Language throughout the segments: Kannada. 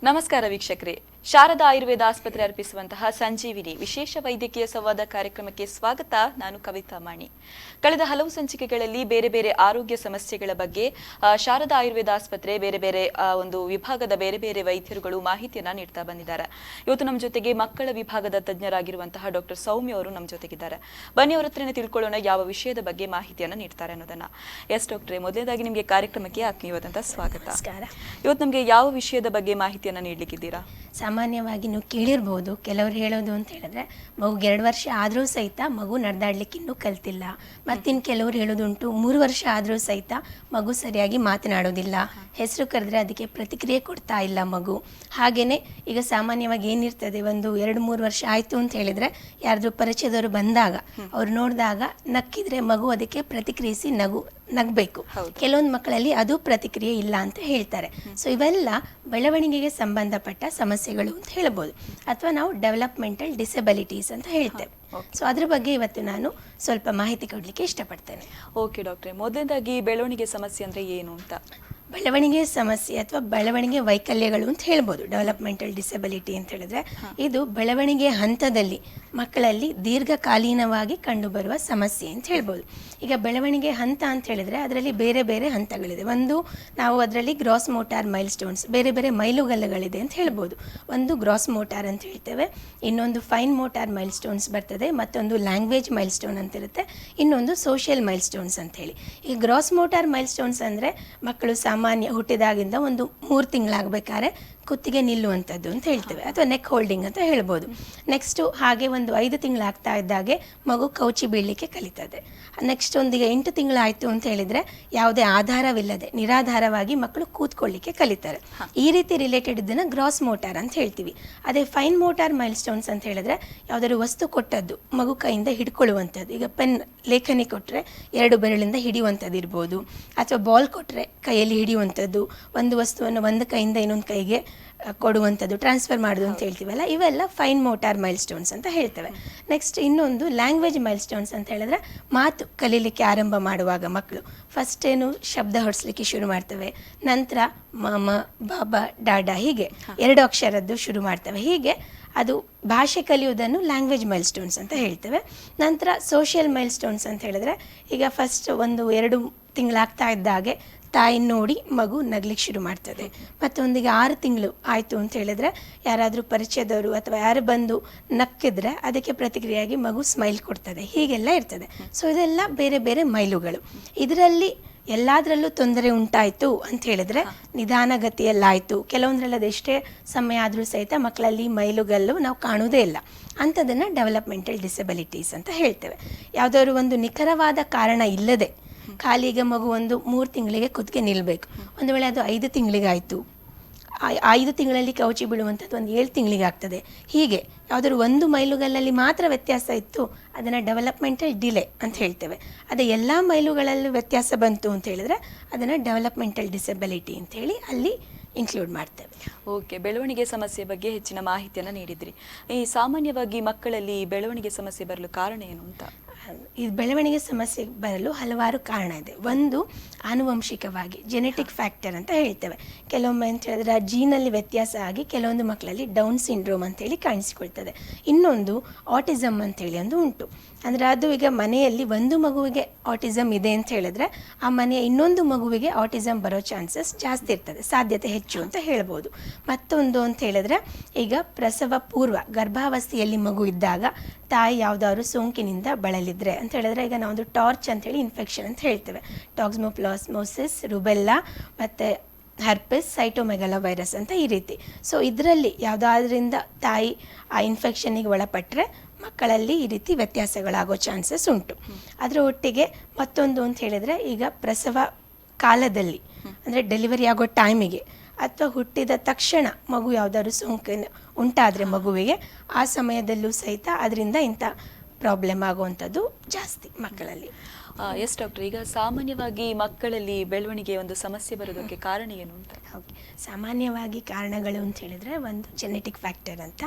ನಮಸ್ಕಾರ ವೀಕ್ಷಕರೇ, ಶಾರದಾ ಆಯುರ್ವೇದ ಆಸ್ಪತ್ರೆ ಅರ್ಪಿಸುವಂತಹ ಸಂಜೀವಿನಿ ವಿಶೇಷ ವೈದ್ಯಕೀಯ ಸಂವಾದ ಕಾರ್ಯಕ್ರಮಕ್ಕೆ ಸ್ವಾಗತ. ನಾನು ಕವಿತಾ ಮಾಣಿ. ಕಳೆದ ಹಲವು ಸಂಚಿಕೆಗಳಲ್ಲಿ ಬೇರೆ ಬೇರೆ ಆರೋಗ್ಯ ಸಮಸ್ಯೆಗಳ ಬಗ್ಗೆ ಶಾರದಾ ಆಯುರ್ವೇದ ಆಸ್ಪತ್ರೆ ಬೇರೆ ಬೇರೆ ಒಂದು ವಿಭಾಗದ ಬೇರೆ ಬೇರೆ ವೈದ್ಯರುಗಳು ಮಾಹಿತಿಯನ್ನ ನೀಡ್ತಾ ಬಂದಿದ್ದಾರೆ. ಇವತ್ತು ನಮ್ಮ ಜೊತೆಗೆ ಮಕ್ಕಳ ವಿಭಾಗದ ತಜ್ಞರಾಗಿರುವಂತಹ ಡಾಕ್ಟರ್ ಸೌಮ್ಯ ಅವರು ನಮ್ಮ ಜೊತೆಗಿದ್ದಾರೆ. ಬನ್ನಿ ಅವರ ಹತ್ರನೇ ತಿಳ್ಕೊಳ್ಳೋಣ ಯಾವ ವಿಷಯದ ಬಗ್ಗೆ ಮಾಹಿತಿಯನ್ನ ನೀಡ್ತಾರೆ ಅನ್ನೋದನ್ನ. ಎಸ್ ಡಾಕ್ಟ್ರೆ, ಮೊದಲನೇದಾಗಿ ನಿಮಗೆ ಕಾರ್ಯಕ್ರಮಕ್ಕೆ ಆತ್ಮೀಯವಾದಂತಹ ಸ್ವಾಗತ. ಇವತ್ತು ನಮಗೆ ಯಾವ ವಿಷಯದ ಬಗ್ಗೆ ಮಾಹಿತಿಯನ್ನ ನೀಡಲಿಕ್ಕಿದ್ದೀರಾ? ಸಾಮಾನ್ಯವಾಗಿ ನೀವು ಕೇಳಿರ್ಬೋದು, ಕೆಲವರು ಹೇಳೋದು ಅಂತ ಹೇಳಿದ್ರೆ ಮಗುಗೆ 2 ವರ್ಷ ಆದರೂ ಸಹಿತ ಮಗು ನಡೆದಾಡ್ಲಿಕ್ಕೆ ಇನ್ನೂ ಕಲ್ತಿಲ್ಲ. ಮತ್ತಿನ್ನು ಕೆಲವರು ಹೇಳೋದುಂಟು 3 ವರ್ಷ ಆದರೂ ಸಹಿತ ಮಗು ಸರಿಯಾಗಿ ಮಾತನಾಡೋದಿಲ್ಲ, ಹೆಸರು ಕರೆದ್ರೆ ಅದಕ್ಕೆ ಪ್ರತಿಕ್ರಿಯೆ ಕೊಡ್ತಾ ಇಲ್ಲ ಮಗು. ಹಾಗೆಯೇ ಈಗ ಸಾಮಾನ್ಯವಾಗಿ ಏನಿರ್ತದೆ, ಒಂದು 2-3 ವರ್ಷ ಆಯಿತು ಅಂತ ಹೇಳಿದರೆ ಯಾರಾದರೂ ಪರಿಚಯದವರು ಬಂದಾಗ ಅವ್ರು ನೋಡಿದಾಗ ನಕ್ಕಿದ್ರೆ ಮಗು ಅದಕ್ಕೆ ಪ್ರತಿಕ್ರಿಯಿಸಿ ನಗಬೇಕು. ಕೆಲವೊಂದು ಮಕ್ಕಳಲ್ಲಿ ಅದು ಪ್ರತಿಕ್ರಿಯೆ ಇಲ್ಲ ಅಂತ ಹೇಳ್ತಾರೆ. ಸೊ ಇವೆಲ್ಲ ಬೆಳವಣಿಗೆಗೆ ಸಂಬಂಧಪಟ್ಟ ಸಮಸ್ಯೆಗಳು ಅಂತ ಹೇಳ್ಬೋದು, ಅಥವಾ ನಾವು ಡೆವಲಪ್ಮೆಂಟಲ್ ಡಿಸೆಬಿಲಿಟೀಸ್ ಅಂತ ಹೇಳ್ತೇವೆ. ಸೊ ಅದ್ರ ಬಗ್ಗೆ ಇವತ್ತು ನಾನು ಸ್ವಲ್ಪ ಮಾಹಿತಿ ಕೊಡಲಿಕ್ಕೆ ಇಷ್ಟಪಡ್ತೇನೆ. ಓಕೆ ಡಾಕ್ಟ್ರೆ, ಮೊದಲನೇದಾಗಿ ಬೆಳವಣಿಗೆ ಸಮಸ್ಯೆ ಅಂದರೆ ಏನು ಅಂತ? ಬೆಳವಣಿಗೆ ಸಮಸ್ಯೆ ಅಥವಾ ಬೆಳವಣಿಗೆ ವೈಕಲ್ಯಗಳು ಅಂತ ಹೇಳ್ಬೋದು. ಡೆವಲಪ್ಮೆಂಟಲ್ ಡಿಸೆಬಿಲಿಟಿ ಅಂತ ಹೇಳಿದ್ರೆ ಇದು ಬೆಳವಣಿಗೆ ಹಂತದಲ್ಲಿ ಮಕ್ಕಳಲ್ಲಿ ದೀರ್ಘಕಾಲೀನವಾಗಿ ಕಂಡುಬರುವ ಸಮಸ್ಯೆ ಅಂತ ಹೇಳ್ಬೋದು. ಈಗ ಬೆಳವಣಿಗೆ ಹಂತ ಅಂತ ಹೇಳಿದ್ರೆ ಅದರಲ್ಲಿ ಬೇರೆ ಬೇರೆ ಹಂತಗಳಿದೆ. ಒಂದು ನಾವು ಅದರಲ್ಲಿ ಗ್ರಾಸ್ ಮೋಟಾರ್ ಮೈಲ್ ಸ್ಟೋನ್ಸ್, ಬೇರೆ ಬೇರೆ ಮೈಲುಗಲ್ಲುಗಳಿದೆ ಅಂತ ಹೇಳ್ಬೋದು. ಒಂದು ಗ್ರಾಸ್ ಮೋಟಾರ್ ಅಂತ ಹೇಳ್ತೇವೆ, ಇನ್ನೊಂದು ಫೈನ್ ಮೋಟಾರ್ ಮೈಲ್ ಸ್ಟೋನ್ಸ್ ಬರ್ತದೆ, ಮತ್ತೊಂದು ಲ್ಯಾಂಗ್ವೇಜ್ ಮೈಲ್ ಸ್ಟೋನ್ ಅಂತ ಇರುತ್ತೆ, ಇನ್ನೊಂದು ಸೋಷಿಯಲ್ ಮೈಲ್ ಸ್ಟೋನ್ಸ್ ಅಂತ ಹೇಳಿ. ಈ ಗ್ರಾಸ್ ಮೋಟಾರ್ ಮೈಲ್ ಸ್ಟೋನ್ಸ್ ಅಂದರೆ ಮಕ್ಕಳು ಸಾಮಾನ್ಯ ಹುಟ್ಟಿದಾಗಿಂದ ಒಂದು 3 ತಿಂಗಳಾಗಬೇಕಾದ್ರೆ ಕುತ್ತಿಗೆ ನಿಲ್ಲುವಂಥದ್ದು ಅಂತ ಹೇಳ್ತೇವೆ, ಅಥವಾ ನೆಕ್ ಹೋಲ್ಡಿಂಗ್ ಅಂತ ಹೇಳ್ಬೋದು. ನೆಕ್ಸ್ಟು ಹಾಗೆ ಒಂದು 5 ತಿಂಗಳಾಗ್ತಾ ಇದ್ದಾಗೆ ಮಗು ಕೌಚಿ ಬೀಳಲಿಕ್ಕೆ ಕಲಿತದೆ. ನೆಕ್ಸ್ಟ್ ಒಂದೀಗ 8 ತಿಂಗಳಾಯಿತು ಅಂತ ಹೇಳಿದರೆ ಯಾವುದೇ ಆಧಾರವಿಲ್ಲದೆ ನಿರಾಧಾರವಾಗಿ ಮಕ್ಕಳು ಕೂತ್ಕೊಳ್ಳಿಕ್ಕೆ ಕಲಿತಾರೆ. ಈ ರೀತಿ ರಿಲೇಟೆಡ್ ಇದನ್ನು ಗ್ರಾಸ್ ಮೋಟಾರ್ ಅಂತ ಹೇಳ್ತೀವಿ. ಅದೇ ಫೈನ್ ಮೋಟಾರ್ ಮೈಲ್ ಸ್ಟೋನ್ಸ್ ಅಂತ ಹೇಳಿದ್ರೆ ಯಾವುದಾದ್ರು ವಸ್ತು ಕೊಟ್ಟದ್ದು ಮಗು ಕೈಯಿಂದ ಹಿಡ್ಕೊಳ್ಳುವಂಥದ್ದು. ಈಗ ಪೆನ್, ಲೇಖನಿ ಕೊಟ್ಟರೆ 2 ಬೆರಳಿಂದ ಹಿಡಿಯುವಂಥದ್ದು ಇರ್ಬೋದು, ಅಥವಾ ಬಾಲ್ ಕೊಟ್ಟರೆ ಕೈಯಲ್ಲಿ ಹಿಡಿಯುವಂಥದ್ದು, ಒಂದು ವಸ್ತುವನ್ನು ಒಂದು ಕೈಯಿಂದ ಇನ್ನೊಂದು ಕೈಗೆ ಕೊಡುವಂಥದ್ದು, ಟ್ರಾನ್ಸ್ಫರ್ ಮಾಡೋದು ಅಂತ ಹೇಳ್ತೀವಲ್ಲ, ಇವೆಲ್ಲ ಫೈನ್ ಮೋಟಾರ್ ಮೈಲ್ ಸ್ಟೋನ್ಸ್ ಅಂತ ಹೇಳ್ತೇವೆ. ನೆಕ್ಸ್ಟ್ ಇನ್ನೊಂದು ಲ್ಯಾಂಗ್ವೇಜ್ ಮೈಲ್ ಸ್ಟೋನ್ಸ್ ಅಂತ ಹೇಳಿದ್ರೆ ಮಾತು ಕಲೀಲಿಕ್ಕೆ ಆರಂಭ ಮಾಡುವಾಗ ಮಕ್ಕಳು ಫಸ್ಟ್ ಏನು ಶಬ್ದ ಹೊಡಿಸ್ಲಿಕ್ಕೆ ಶುರು ಮಾಡ್ತವೆ, ನಂತರ ಮಾಮ, ಬಾಬಾ, ಡಾಡಾ ಹೀಗೆ 2 ಅಕ್ಷರದ್ದು ಶುರು ಮಾಡ್ತವೆ. ಹೀಗೆ ಅದು ಭಾಷೆ ಕಲಿಯುವುದನ್ನು ಲ್ಯಾಂಗ್ವೇಜ್ ಮೈಲ್ ಸ್ಟೋನ್ಸ್ ಅಂತ ಹೇಳ್ತೇವೆ. ನಂತರ ಸೋಷಿಯಲ್ ಮೈಲ್ ಸ್ಟೋನ್ಸ್ ಅಂತ ಹೇಳಿದ್ರೆ ಈಗ ಫಸ್ಟ್ ಒಂದು 2 ತಿಂಗಳಾಗ್ತಾ ಇದ್ದಾಗೆ ತಾಯಿ ನೋಡಿ ಮಗು ನಗ್ಲಿಕ್ಕೆ ಶುರು ಮಾಡ್ತದೆ. ಮತ್ತೊಂದಿಗೆ 6 ತಿಂಗಳು ಆಯಿತು ಅಂತ ಹೇಳಿದ್ರೆ ಯಾರಾದರೂ ಪರಿಚಯದವರು ಅಥವಾ ಯಾರು ಬಂದು ನಕ್ಕಿದ್ರೆ ಅದಕ್ಕೆ ಪ್ರತಿಕ್ರಿಯೆಯಾಗಿ ಮಗು ಸ್ಮೈಲ್ ಕೊಡ್ತದೆ. ಹೀಗೆಲ್ಲ ಇರ್ತದೆ. ಸೊ ಇದೆಲ್ಲ ಬೇರೆ ಬೇರೆ ಮೈಲುಗಳು. ಇದರಲ್ಲಿ ಎಲ್ಲದರಲ್ಲೂ ತೊಂದರೆ ಉಂಟಾಯಿತು ಅಂತ ಹೇಳಿದ್ರೆ ನಿಧಾನಗತಿಯಲ್ಲಾಯಿತು, ಕೆಲವೊಂದರಲ್ಲಿ ಅದೆಷ್ಟೇ ಸಮಯ ಆದರೂ ಸಹಿತ ಮಕ್ಕಳಲ್ಲಿ ಮೈಲುಗಲ್ಲು ನಾವು ಕಾಣುವುದೇ ಇಲ್ಲ, ಅಂಥದ್ದನ್ನು ಡೆವಲಪ್ಮೆಂಟಲ್ ಡಿಸೆಬಿಲಿಟೀಸ್ ಅಂತ ಹೇಳ್ತೇವೆ. ಯಾವುದಾದ್ರು ಒಂದು ನಿಖರವಾದ ಕಾರಣ ಇಲ್ಲದೆ ಖಾಲಿ ಈಗ ಮಗು ಒಂದು 3 ತಿಂಗಳಿಗೆ ಕುತ್ತಿಗೆ ನಿಲ್ಲಬೇಕು, ಒಂದು ವೇಳೆ ಅದು 5 ತಿಂಗಳಿಗಾಯಿತು, 5 ತಿಂಗಳಲ್ಲಿ ಕೌಚಿ ಬೀಳುವಂಥದ್ದು ಒಂದು 7 ತಿಂಗಳಿಗೆ ಆಗ್ತದೆ. ಹೀಗೆ ಯಾವುದಾದ್ರು ಒಂದು ಮೈಲುಗಲ್ಲಲ್ಲಿ ಮಾತ್ರ ವ್ಯತ್ಯಾಸ ಇತ್ತು, ಅದನ್ನು ಡೆವಲಪ್ಮೆಂಟಲ್ ಡಿಲೇ ಅಂತ ಹೇಳ್ತೇವೆ. ಅದೇ ಎಲ್ಲ ಮೈಲುಗಳಲ್ಲೂ ವ್ಯತ್ಯಾಸ ಬಂತು ಅಂತ ಹೇಳಿದ್ರೆ ಅದನ್ನು ಡೆವಲಪ್ಮೆಂಟಲ್ ಡಿಸೆಬಿಲಿಟಿ ಅಂತೇಳಿ ಅಲ್ಲಿ ಇನ್ಕ್ಲೂಡ್ ಮಾಡ್ತೇವೆ. ಓಕೆ, ಬೆಳವಣಿಗೆ ಸಮಸ್ಯೆ ಬಗ್ಗೆ ಹೆಚ್ಚಿನ ಮಾಹಿತಿಯನ್ನು ನೀಡಿದ್ರಿ. ಈ ಸಾಮಾನ್ಯವಾಗಿ ಮಕ್ಕಳಲ್ಲಿ ಬೆಳವಣಿಗೆ ಸಮಸ್ಯೆ ಬರಲು ಕಾರಣ ಏನು ಅಂತ? ಈ ಬೆಳವಣಿಗೆ ಸಮಸ್ಯೆ ಬರಲು ಹಲವಾರು ಕಾರಣ ಇದೆ. ಒಂದು ಆನುವಂಶಿಕವಾಗಿ ಜೆನೆಟಿಕ್ ಫ್ಯಾಕ್ಟರ್ ಅಂತ ಹೇಳ್ತೇವೆ. ಕೆಲವೊಮ್ಮೆ ಅಂತ ಹೇಳಿದ್ರೆ ಜೀನಲ್ಲಿ ವ್ಯತ್ಯಾಸ ಆಗಿ ಕೆಲವೊಂದು ಮಕ್ಕಳಲ್ಲಿ ಡೌನ್ ಸಿಂಡ್ರೋಮ್ ಅಂತೇಳಿ ಕಾಣಿಸಿಕೊಳ್ತದೆ. ಇನ್ನೊಂದು ಆಟಿಸಮ್ ಅಂತೇಳಿ ಒಂದು ಉಂಟು. ಅಂದರೆ ಅದು ಈಗ ಮನೆಯಲ್ಲಿ ಒಂದು ಮಗುವಿಗೆ ಆಟಿಸಮ್ ಇದೆ ಅಂತ ಹೇಳಿದ್ರೆ ಆ ಮನೆಯ ಇನ್ನೊಂದು ಮಗುವಿಗೆ ಆಟಿಸಮ್ ಬರೋ ಚಾನ್ಸಸ್ ಜಾಸ್ತಿ ಇರ್ತದೆ, ಸಾಧ್ಯತೆ ಹೆಚ್ಚು ಅಂತ ಹೇಳ್ಬೋದು. ಮತ್ತೊಂದು ಅಂತ ಹೇಳಿದ್ರೆ ಈಗ ಪ್ರಸವ ಪೂರ್ವ ಗರ್ಭಾವಸ್ಥೆಯಲ್ಲಿ ಮಗು ಇದ್ದಾಗ ತಾಯಿ ಯಾವುದಾದ್ರು ಸೋಂಕಿನಿಂದ ಬಳಲಿದ್ರೆ ಅಂತ ಹೇಳಿದ್ರೆ ಈಗ ನಾವೊಂದು ಟಾರ್ಚ್ ಅಂತೇಳಿ ಇನ್ಫೆಕ್ಷನ್ ಅಂತ ಹೇಳ್ತೇವೆ, ಟಾಕ್ಸ್ಮೋಪ್ಲಾಸ್ಮೋಸಿಸ್, ರುಬೆಲ್ಲಾ ಮತ್ತು ಹರ್ಪಿಸ್, ಸೈಟೋಮೆಗಲಾ ವೈರಸ್ ಅಂತ ಈ ರೀತಿ. ಸೊ ಇದರಲ್ಲಿ ಯಾವುದಾದ್ರಿಂದ ತಾಯಿ ಆ ಇನ್ಫೆಕ್ಷನ್ನಿಗೆ ಒಳಪಟ್ಟರೆ ಮಕ್ಕಳಲ್ಲಿ ಈ ರೀತಿ ವ್ಯತ್ಯಾಸಗಳಾಗೋ ಚಾನ್ಸಸ್ ಉಂಟು. ಅದರ ಒಟ್ಟಿಗೆ ಮತ್ತೊಂದು ಅಂತ ಹೇಳಿದರೆ ಈಗ ಪ್ರಸವ ಕಾಲದಲ್ಲಿ ಅಂದರೆ ಡೆಲಿವರಿ ಆಗೋ ಟೈಮಿಗೆ ಅಥವಾ ಹುಟ್ಟಿದ ತಕ್ಷಣ ಮಗು ಯಾವುದಾದ್ರು ಸೋಂಕಿನ ಉಂಟಾದರೆ ಮಗುವಿಗೆ ಆ ಸಮಯದಲ್ಲೂ ಸಹಿತ ಅದರಿಂದ ಇಂಥ ಪ್ರಾಬ್ಲಮ್ ಆಗುವಂಥದ್ದು ಜಾಸ್ತಿ ಮಕ್ಕಳಲ್ಲಿ. ಎಸ್ ಡಾಕ್ಟರ್, ಈಗ ಸಾಮಾನ್ಯವಾಗಿ ಮಕ್ಕಳಲ್ಲಿ ಬೆಳವಣಿಗೆ ಒಂದು ಸಮಸ್ಯೆ ಬರೋದಕ್ಕೆ ಕಾರಣ ಏನು ಅಂತ? ಓಕೆ, ಸಾಮಾನ್ಯವಾಗಿ ಕಾರಣಗಳು ಅಂತ ಹೇಳಿದ್ರೆ ಒಂದು ಜೆನೆಟಿಕ್ ಫ್ಯಾಕ್ಟರ್ ಅಂತ,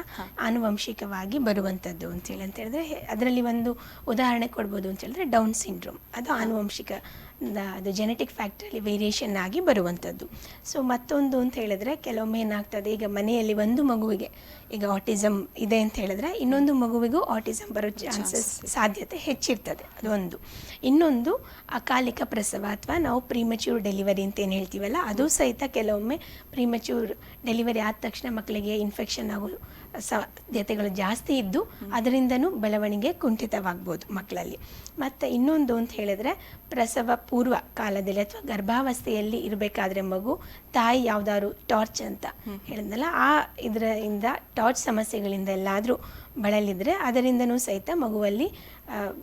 ಆನುವಂಶಿಕವಾಗಿ ಬರುವಂಥದ್ದು ಅಂತ ಹೇಳಿದ್ರೆ ಅದರಲ್ಲಿ ಒಂದು ಉದಾಹರಣೆ ಕೊಡ್ಬೋದು ಅಂತ ಹೇಳಿದ್ರೆ ಡೌನ್ ಸಿಂಡ್ರೋಮ್. ಅದು ಆನುವಂಶಿಕ, ಅದು ಜೆನೆಟಿಕ್ ಫ್ಯಾಕ್ಟ್ರಲ್ಲಿ ವೇರಿಯೇಷನ್ ಆಗಿ ಬರುವಂಥದ್ದು. ಸೊ ಮತ್ತೊಂದು ಅಂತ ಹೇಳಿದ್ರೆ ಕೆಲವೊಮ್ಮೆ ಏನಾಗ್ತದೆ, ಈಗ ಮನೆಯಲ್ಲಿ ಒಂದು ಮಗುವಿಗೆ ಈಗ ಆಟಿಸಮ್ ಇದೆ ಅಂತ ಹೇಳಿದ್ರೆ ಇನ್ನೊಂದು ಮಗುವಿಗೂ ಆಟಿಸಮ್ ಬರೋ ಚಾನ್ಸಸ್ ಸಾಧ್ಯತೆ ಹೆಚ್ಚಿರ್ತದೆ, ಅದು ಒಂದು. ಇನ್ನೊಂದು ಅಕಾಲಿಕ ಪ್ರಸವ ಅಥವಾ ನಾವು ಪ್ರೀಮೆಚ್ಯೂರ್ ಡೆಲಿವರಿ ಅಂತ ಏನು ಹೇಳ್ತೀವಲ್ಲ, ಅದು ಸಹಿತ ಕೆಲವೊಮ್ಮೆ ಪ್ರೀಮೆಚ್ಯೂರ್ ಡೆಲಿವರಿ ಆದ ತಕ್ಷಣ ಮಕ್ಕಳಿಗೆ ಇನ್ಫೆಕ್ಷನ್ ಆಗೋ ಸಾಧ್ಯತೆಗಳು ಜಾಸ್ತಿ ಇದ್ದು ಅದರಿಂದನೂ ಬೆಳವಣಿಗೆ ಕುಂಠಿತವಾಗ್ಬೋದು ಮಕ್ಕಳಲ್ಲಿ. ಮತ್ತು ಇನ್ನೊಂದು ಅಂತ ಹೇಳಿದ್ರೆ ಪ್ರಸವ ಪೂರ್ವ ಕಾಲದಲ್ಲಿ ಅಥವಾ ಗರ್ಭಾವಸ್ಥೆಯಲ್ಲಿ ಇರಬೇಕಾದ್ರೆ ಮಗು ತಾಯಿ ಯಾವ್ದಾದ್ರು ಟಾರ್ಚ್ ಅಂತ ಹೇಳಿದ್ನಲ್ಲ, ಆ ಇದರಿಂದ ಟಾರ್ಚ್ ಸಮಸ್ಯೆಗಳಿಂದ ಎಲ್ಲಾದರೂ ಬಳಲಿದ್ರೆ ಅದರಿಂದನೂ ಸಹಿತ ಮಗುವಲ್ಲಿ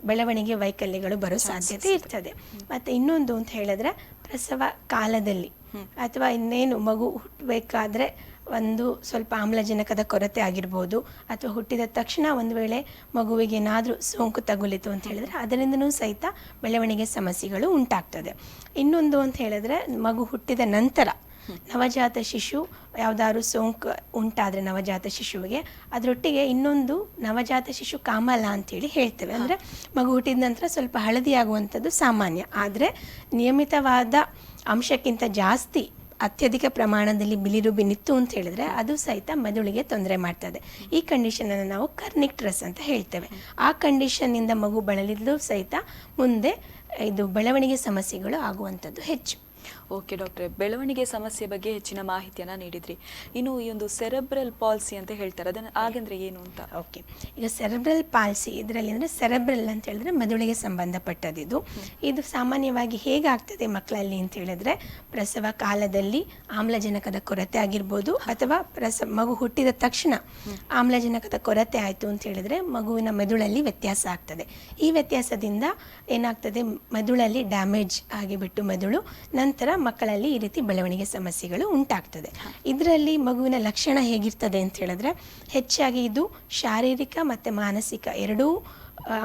ಬೆಳವಣಿಗೆ ವೈಕಲ್ಯಗಳು ಬರೋ ಸಾಧ್ಯತೆ ಇರ್ತದೆ. ಮತ್ತು ಇನ್ನೊಂದು ಅಂತ ಹೇಳಿದ್ರೆ ಪ್ರಸವ ಕಾಲದಲ್ಲಿ ಅಥವಾ ಇನ್ನೇನು ಮಗು ಹುಟ್ಟಬೇಕಾದ್ರೆ ಒಂದು ಸ್ವಲ್ಪ ಆಮ್ಲಜನಕದ ಕೊರತೆ ಆಗಿರ್ಬೋದು, ಅಥವಾ ಹುಟ್ಟಿದ ತಕ್ಷಣ ಒಂದು ವೇಳೆ ಮಗುವಿಗೆ ಏನಾದರೂ ಸೋಂಕು ತಗುಲಿತು ಅಂತ ಹೇಳಿದ್ರೆ ಅದರಿಂದನೂ ಸಹಿತ ಬೆಳವಣಿಗೆ ಸಮಸ್ಯೆಗಳು ಉಂಟಾಗ್ತದೆ. ಇನ್ನೊಂದು ಅಂತ ಹೇಳಿದ್ರೆ ಮಗು ಹುಟ್ಟಿದ ನಂತರ ನವಜಾತ ಶಿಶು ಯಾವುದಾದ್ರು ಸೋಂಕು ಉಂಟಾದರೆ ನವಜಾತ ಶಿಶುವಿಗೆ ಅದರೊಟ್ಟಿಗೆ ಇನ್ನೊಂದು ನವಜಾತ ಶಿಶು ಕಾಮಲ ಅಂತೇಳಿ ಹೇಳ್ತೇವೆ. ಅಂದರೆ ಮಗು ಹುಟ್ಟಿದ ನಂತರ ಸ್ವಲ್ಪ ಹಳದಿ ಆಗುವಂಥದ್ದು ಸಾಮಾನ್ಯ, ಆದರೆ ನಿಯಮಿತವಾದ ಅಂಶಕ್ಕಿಂತ ಜಾಸ್ತಿ ಅತ್ಯಧಿಕ ಪ್ರಮಾಣದಲ್ಲಿ ಬಿಲಿರುಬಿನ್ ಇತ್ತು ಅಂತ ಹೇಳಿದ್ರೆ ಅದು ಸಹಿತ ಮೆದುಳಿಗೆ ತೊಂದರೆ ಮಾಡ್ತದೆ. ಈ ಕಂಡೀಷನನ್ನು ನಾವು ಕರ್ನಿಕ್ಟ್ರಸ್ ಅಂತ ಹೇಳ್ತೇವೆ. ಆ ಕಂಡೀಷನ್ನಿಂದ ಮಗು ಬಳಲಿದ್ರೂ ಸಹಿತ ಮುಂದೆ ಇದು ಬೆಳವಣಿಗೆ ಸಮಸ್ಯೆಗಳು ಆಗುವಂಥದ್ದು ಹೆಚ್ಚು. ಓಕೆ ಡಾಕ್ಟ್ರೆ, ಬೆಳವಣಿಗೆ ಸಮಸ್ಯೆ ಬಗ್ಗೆ ಹೆಚ್ಚಿನ ಮಾಹಿತಿಯನ್ನು ನೀಡಿದ್ರಿ. ಇನ್ನು ಈ ಒಂದು ಸೆರೆಬ್ರಲ್ ಪಾಲ್ಸಿ ಅಂತ ಹೇಳ್ತಾರೆ, ಅದನ್ನು ಹಾಗಂದ್ರೆ ಏನು ಅಂತ? ಓಕೆ, ಈಗ ಸೆರೆಬ್ರಲ್ ಪಾಲ್ಸಿ ಇದರಲ್ಲಿ ಅಂದರೆ ಸೆರೆಬ್ರಲ್ ಅಂತ ಹೇಳಿದ್ರೆ ಮೆದುಳಿಗೆ ಸಂಬಂಧಪಟ್ಟದ್ದು. ಇದು ಸಾಮಾನ್ಯವಾಗಿ ಹೇಗಾಗ್ತದೆ ಮಕ್ಕಳಲ್ಲಿ ಅಂತ ಹೇಳಿದ್ರೆ ಪ್ರಸವ ಕಾಲದಲ್ಲಿ ಆಮ್ಲಜನಕದ ಕೊರತೆ ಆಗಿರ್ಬೋದು, ಅಥವಾ ಮಗು ಹುಟ್ಟಿದ ತಕ್ಷಣ ಆಮ್ಲಜನಕದ ಕೊರತೆ ಆಯಿತು ಅಂತ ಹೇಳಿದ್ರೆ ಮಗುವಿನ ಮೆದುಳಲ್ಲಿ ವ್ಯತ್ಯಾಸ ಆಗ್ತದೆ. ಈ ವ್ಯತ್ಯಾಸದಿಂದ ಏನಾಗ್ತದೆ, ಮೆದುಳಲ್ಲಿ ಡ್ಯಾಮೇಜ್ ಆಗಿಬಿಟ್ಟು ಮೆದುಳು ನಂತರ ಮಕ್ಕಳಲ್ಲಿ ಈ ರೀತಿ ಬೆಳವಣಿಗೆ ಸಮಸ್ಯೆಗಳು ಉಂಟಾಗ್ತದೆ. ಇದರಲ್ಲಿ ಮಗುವಿನ ಲಕ್ಷಣ ಹೇಗಿರ್ತದೆ ಅಂತ ಹೇಳಿದ್ರೆ ಹೆಚ್ಚಾಗಿ ಇದು ಶಾರೀರಿಕ ಮತ್ತು ಮಾನಸಿಕ ಎರಡೂ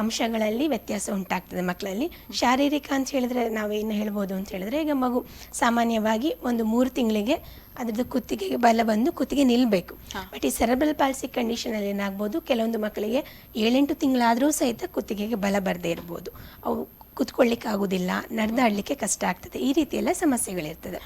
ಅಂಶಗಳಲ್ಲಿ ವ್ಯತ್ಯಾಸ ಉಂಟಾಗ್ತದೆ ಮಕ್ಕಳಲ್ಲಿ. ಶಾರೀರಿಕ ಅಂತ ಹೇಳಿದ್ರೆ ನಾವೇನು ಹೇಳ್ಬೋದು ಅಂತ ಹೇಳಿದ್ರೆ, ಈಗ ಮಗು ಸಾಮಾನ್ಯವಾಗಿ ಒಂದು 3 ತಿಂಗಳಿಗೆ ಅದ್ರದ್ದು ಕುತ್ತಿಗೆಗೆ ಬಲ ಬಂದು ಕುತ್ತಿಗೆ ನಿಲ್ಲಬೇಕು. ಬಟ್ ಈ ಸೆರೆಬ್ರಲ್ ಪಾಲ್ಸಿ ಕಂಡೀಷನಲ್ಲಿ ಏನಾಗ್ಬೋದು, ಕೆಲವೊಂದು ಮಕ್ಕಳಿಗೆ 7-8 ತಿಂಗಳಾದರೂ ಸಹಿತ ಕುತ್ತಿಗೆಗೆ ಬಲ ಬರದೇ ಇರ್ಬೋದು, ಅವು ಕುತ್ಕೊಳ್ಳಿಕ್ಕೆ ಆಗೋದಿಲ್ಲ, ನಡೆದಾಡಲಿಕ್ಕೆ ಕಷ್ಟ ಆಗ್ತದೆ, ಈ ರೀತಿಯೆಲ್ಲ ಸಮಸ್ಯೆಗಳಿರ್ತದೆ.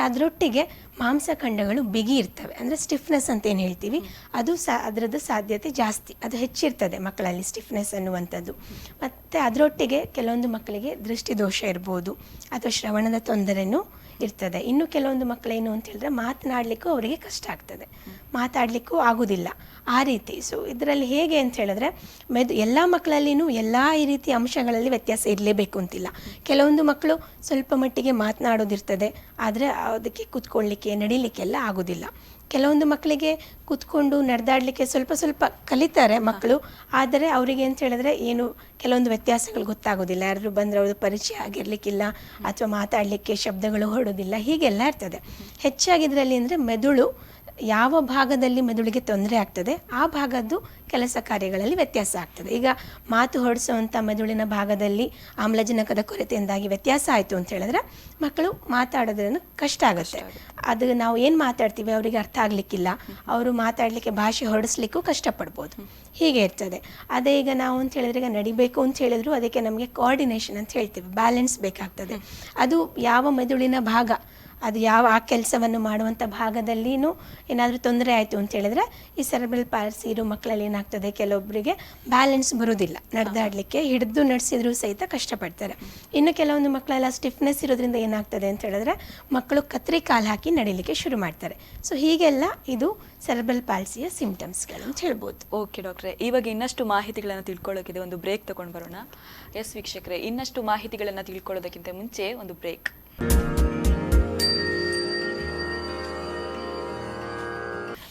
ಅದರೊಟ್ಟಿಗೆ ಮಾಂಸಖಂಡಗಳು ಬಿಗಿ ಇರ್ತವೆ, ಅಂದರೆ ಸ್ಟಿಫ್ನೆಸ್ ಅಂತ ಏನು ಹೇಳ್ತೀವಿ ಅದು ಅದರದ್ದು ಸಾಧ್ಯತೆ ಜಾಸ್ತಿ, ಅದು ಹೆಚ್ಚಿರ್ತದೆ ಮಕ್ಕಳಲ್ಲಿ ಸ್ಟಿಫ್ನೆಸ್ ಅನ್ನುವಂಥದ್ದು. ಮತ್ತು ಅದರೊಟ್ಟಿಗೆ ಕೆಲವೊಂದು ಮಕ್ಕಳಿಗೆ ದೃಷ್ಟಿದೋಷ ಇರ್ಬೋದು ಅಥವಾ ಶ್ರವಣದ ತೊಂದರೆನೂ ಇರ್ತದೆ. ಇನ್ನು ಕೆಲವೊಂದು ಮಕ್ಕಳೇನು ಅಂತ ಹೇಳಿದ್ರೆ ಮಾತನಾಡಲಿಕ್ಕೂ ಅವರಿಗೆ ಕಷ್ಟ ಆಗ್ತದೆ, ಮಾತಾಡಲಿಕ್ಕೂ ಆಗೋದಿಲ್ಲ ಆ ರೀತಿ. ಸೊ ಇದರಲ್ಲಿ ಹೇಗೆ ಅಂತ ಹೇಳಿದ್ರೆ ಎಲ್ಲ ಮಕ್ಕಳಲ್ಲಿನೂ ಎಲ್ಲ ಈ ರೀತಿ ಅಂಶಗಳಲ್ಲಿ ವ್ಯತ್ಯಾಸ ಇರಲೇಬೇಕು ಅಂತಿಲ್ಲ. ಕೆಲವೊಂದು ಮಕ್ಕಳು ಸ್ವಲ್ಪ ಮಟ್ಟಿಗೆ ಮಾತನಾಡೋದಿರ್ತದೆ, ಆದರೆ ಅದಕ್ಕೆ ಕೂತ್ಕೊಳ್ಳಿಕ್ಕೆ ನಡಿಲಿಕ್ಕೆಲ್ಲ ಆಗೋದಿಲ್ಲ. ಕೆಲವೊಂದು ಮಕ್ಕಳಿಗೆ ಕೂತ್ಕೊಂಡು ನಡೆದಾಡಲಿಕ್ಕೆ ಸ್ವಲ್ಪ ಸ್ವಲ್ಪ ಕಲಿತಾರೆ ಮಕ್ಕಳು, ಆದರೆ ಅವರಿಗೆ ಅಂತ ಹೇಳಿದ್ರೆ ಏನು ಕೆಲವೊಂದು ವ್ಯತ್ಯಾಸಗಳು ಗೊತ್ತಾಗೋದಿಲ್ಲ. ಯಾರಾದರೂ ಬಂದರೆ ಅವ್ರದ್ದು ಪರಿಚಯ ಆಗಿರಲಿಕ್ಕಿಲ್ಲ ಅಥವಾ ಮಾತಾಡಲಿಕ್ಕೆ ಶಬ್ದಗಳು ಹೊರಡೋದಿಲ್ಲ, ಹೀಗೆಲ್ಲ ಇರ್ತದೆ. ಹೆಚ್ಚಾಗಿದ್ರಲ್ಲಿ ಅಂದರೆ ಮೆದುಳು ಯಾವ ಭಾಗದಲ್ಲಿ ಮೆದುಳಿಗೆ ತೊಂದರೆ ಆಗ್ತದೆ ಆ ಭಾಗದ್ದು ಕೆಲಸ ಕಾರ್ಯಗಳಲ್ಲಿ ವ್ಯತ್ಯಾಸ ಆಗ್ತದೆ. ಈಗ ಮಾತು ಹೊರಡಿಸುವಂಥ ಮೆದುಳಿನ ಭಾಗದಲ್ಲಿ ಆಮ್ಲಜನಕದ ಕೊರತೆಯಿಂದಾಗಿ ವ್ಯತ್ಯಾಸ ಆಯಿತು ಅಂತ ಹೇಳಿದ್ರೆ ಮಕ್ಕಳು ಮಾತಾಡೋದ್ರನ್ನು ಕಷ್ಟ ಆಗುತ್ತೆ. ಅದು ನಾವು ಏನು ಮಾತಾಡ್ತೀವಿ ಅವರಿಗೆ ಅರ್ಥ ಆಗಲಿಕ್ಕಿಲ್ಲ, ಅವರು ಮಾತಾಡಲಿಕ್ಕೆ ಭಾಷೆ ಹೊರಡಿಸ್ಲಿಕ್ಕೂ ಕಷ್ಟಪಡ್ಬೋದು, ಹೀಗೆ ಇರ್ತದೆ. ಅದೇ ಈಗ ನಾವು ಅಂತ ಹೇಳಿದ್ರೆ ಈಗ ನಡಿಬೇಕು ಅಂತ ಹೇಳಿದ್ರು ಅದಕ್ಕೆ ನಮಗೆ ಕೋಆರ್ಡಿನೇಷನ್ ಅಂತ ಹೇಳ್ತೀವಿ, ಬ್ಯಾಲೆನ್ಸ್ ಬೇಕಾಗ್ತದೆ. ಅದು ಯಾವ ಮೆದುಳಿನ ಭಾಗ, ಅದು ಯಾವ ಆ ಕೆಲಸವನ್ನು ಮಾಡುವಂಥ ಭಾಗದಲ್ಲಿನೂ ಏನಾದರೂ ತೊಂದರೆ ಆಯಿತು ಅಂತ ಹೇಳಿದ್ರೆ ಈ ಸೆರೆಬ್ರಲ್ ಪಾಲ್ಸಿ ಇರೋ ಮಕ್ಕಳಲ್ಲಿ ಏನಾಗ್ತದೆ, ಕೆಲವೊಬ್ಬರಿಗೆ ಬ್ಯಾಲೆನ್ಸ್ ಬರೋದಿಲ್ಲ, ನಡೆದಾಡಲಿಕ್ಕೆ ಹಿಡಿದು ನಡೆಸಿದ್ರು ಸಹಿತ ಕಷ್ಟಪಡ್ತಾರೆ. ಇನ್ನು ಕೆಲವೊಂದು ಮಕ್ಕಳೆಲ್ಲ ಸ್ಟಿಫ್ನೆಸ್ ಇರೋದ್ರಿಂದ ಏನಾಗ್ತದೆ ಅಂತ ಹೇಳಿದ್ರೆ ಮಕ್ಕಳು ಕತ್ರಿ ಕಾಲು ಹಾಕಿ ನಡಿಲಿಕ್ಕೆ ಶುರು ಮಾಡ್ತಾರೆ. ಸೊ ಹೀಗೆಲ್ಲ ಇದು ಸೆರೆಬ್ರಲ್ ಪಾಲ್ಸಿಯ ಸಿಂಪ್ಟಮ್ಸ್ಗಳು ಅಂತ ಹೇಳ್ಬೋದು. ಓಕೆ ಡಾಕ್ಟ್ರೆ, ಇವಾಗ ಇನ್ನಷ್ಟು ಮಾಹಿತಿಗಳನ್ನು ತಿಳ್ಕೊಳ್ಳೋಕ್ಕಿದೆ, ಒಂದು ಬ್ರೇಕ್ ತಗೊಂಡು ಬರೋಣ. ಎಸ್ ವೀಕ್ಷಕರೇ, ಇನ್ನಷ್ಟು ಮಾಹಿತಿಗಳನ್ನು ತಿಳ್ಕೊಳ್ಳೋದಕ್ಕಿಂತ ಮುಂಚೆ ಒಂದು ಬ್ರೇಕ್.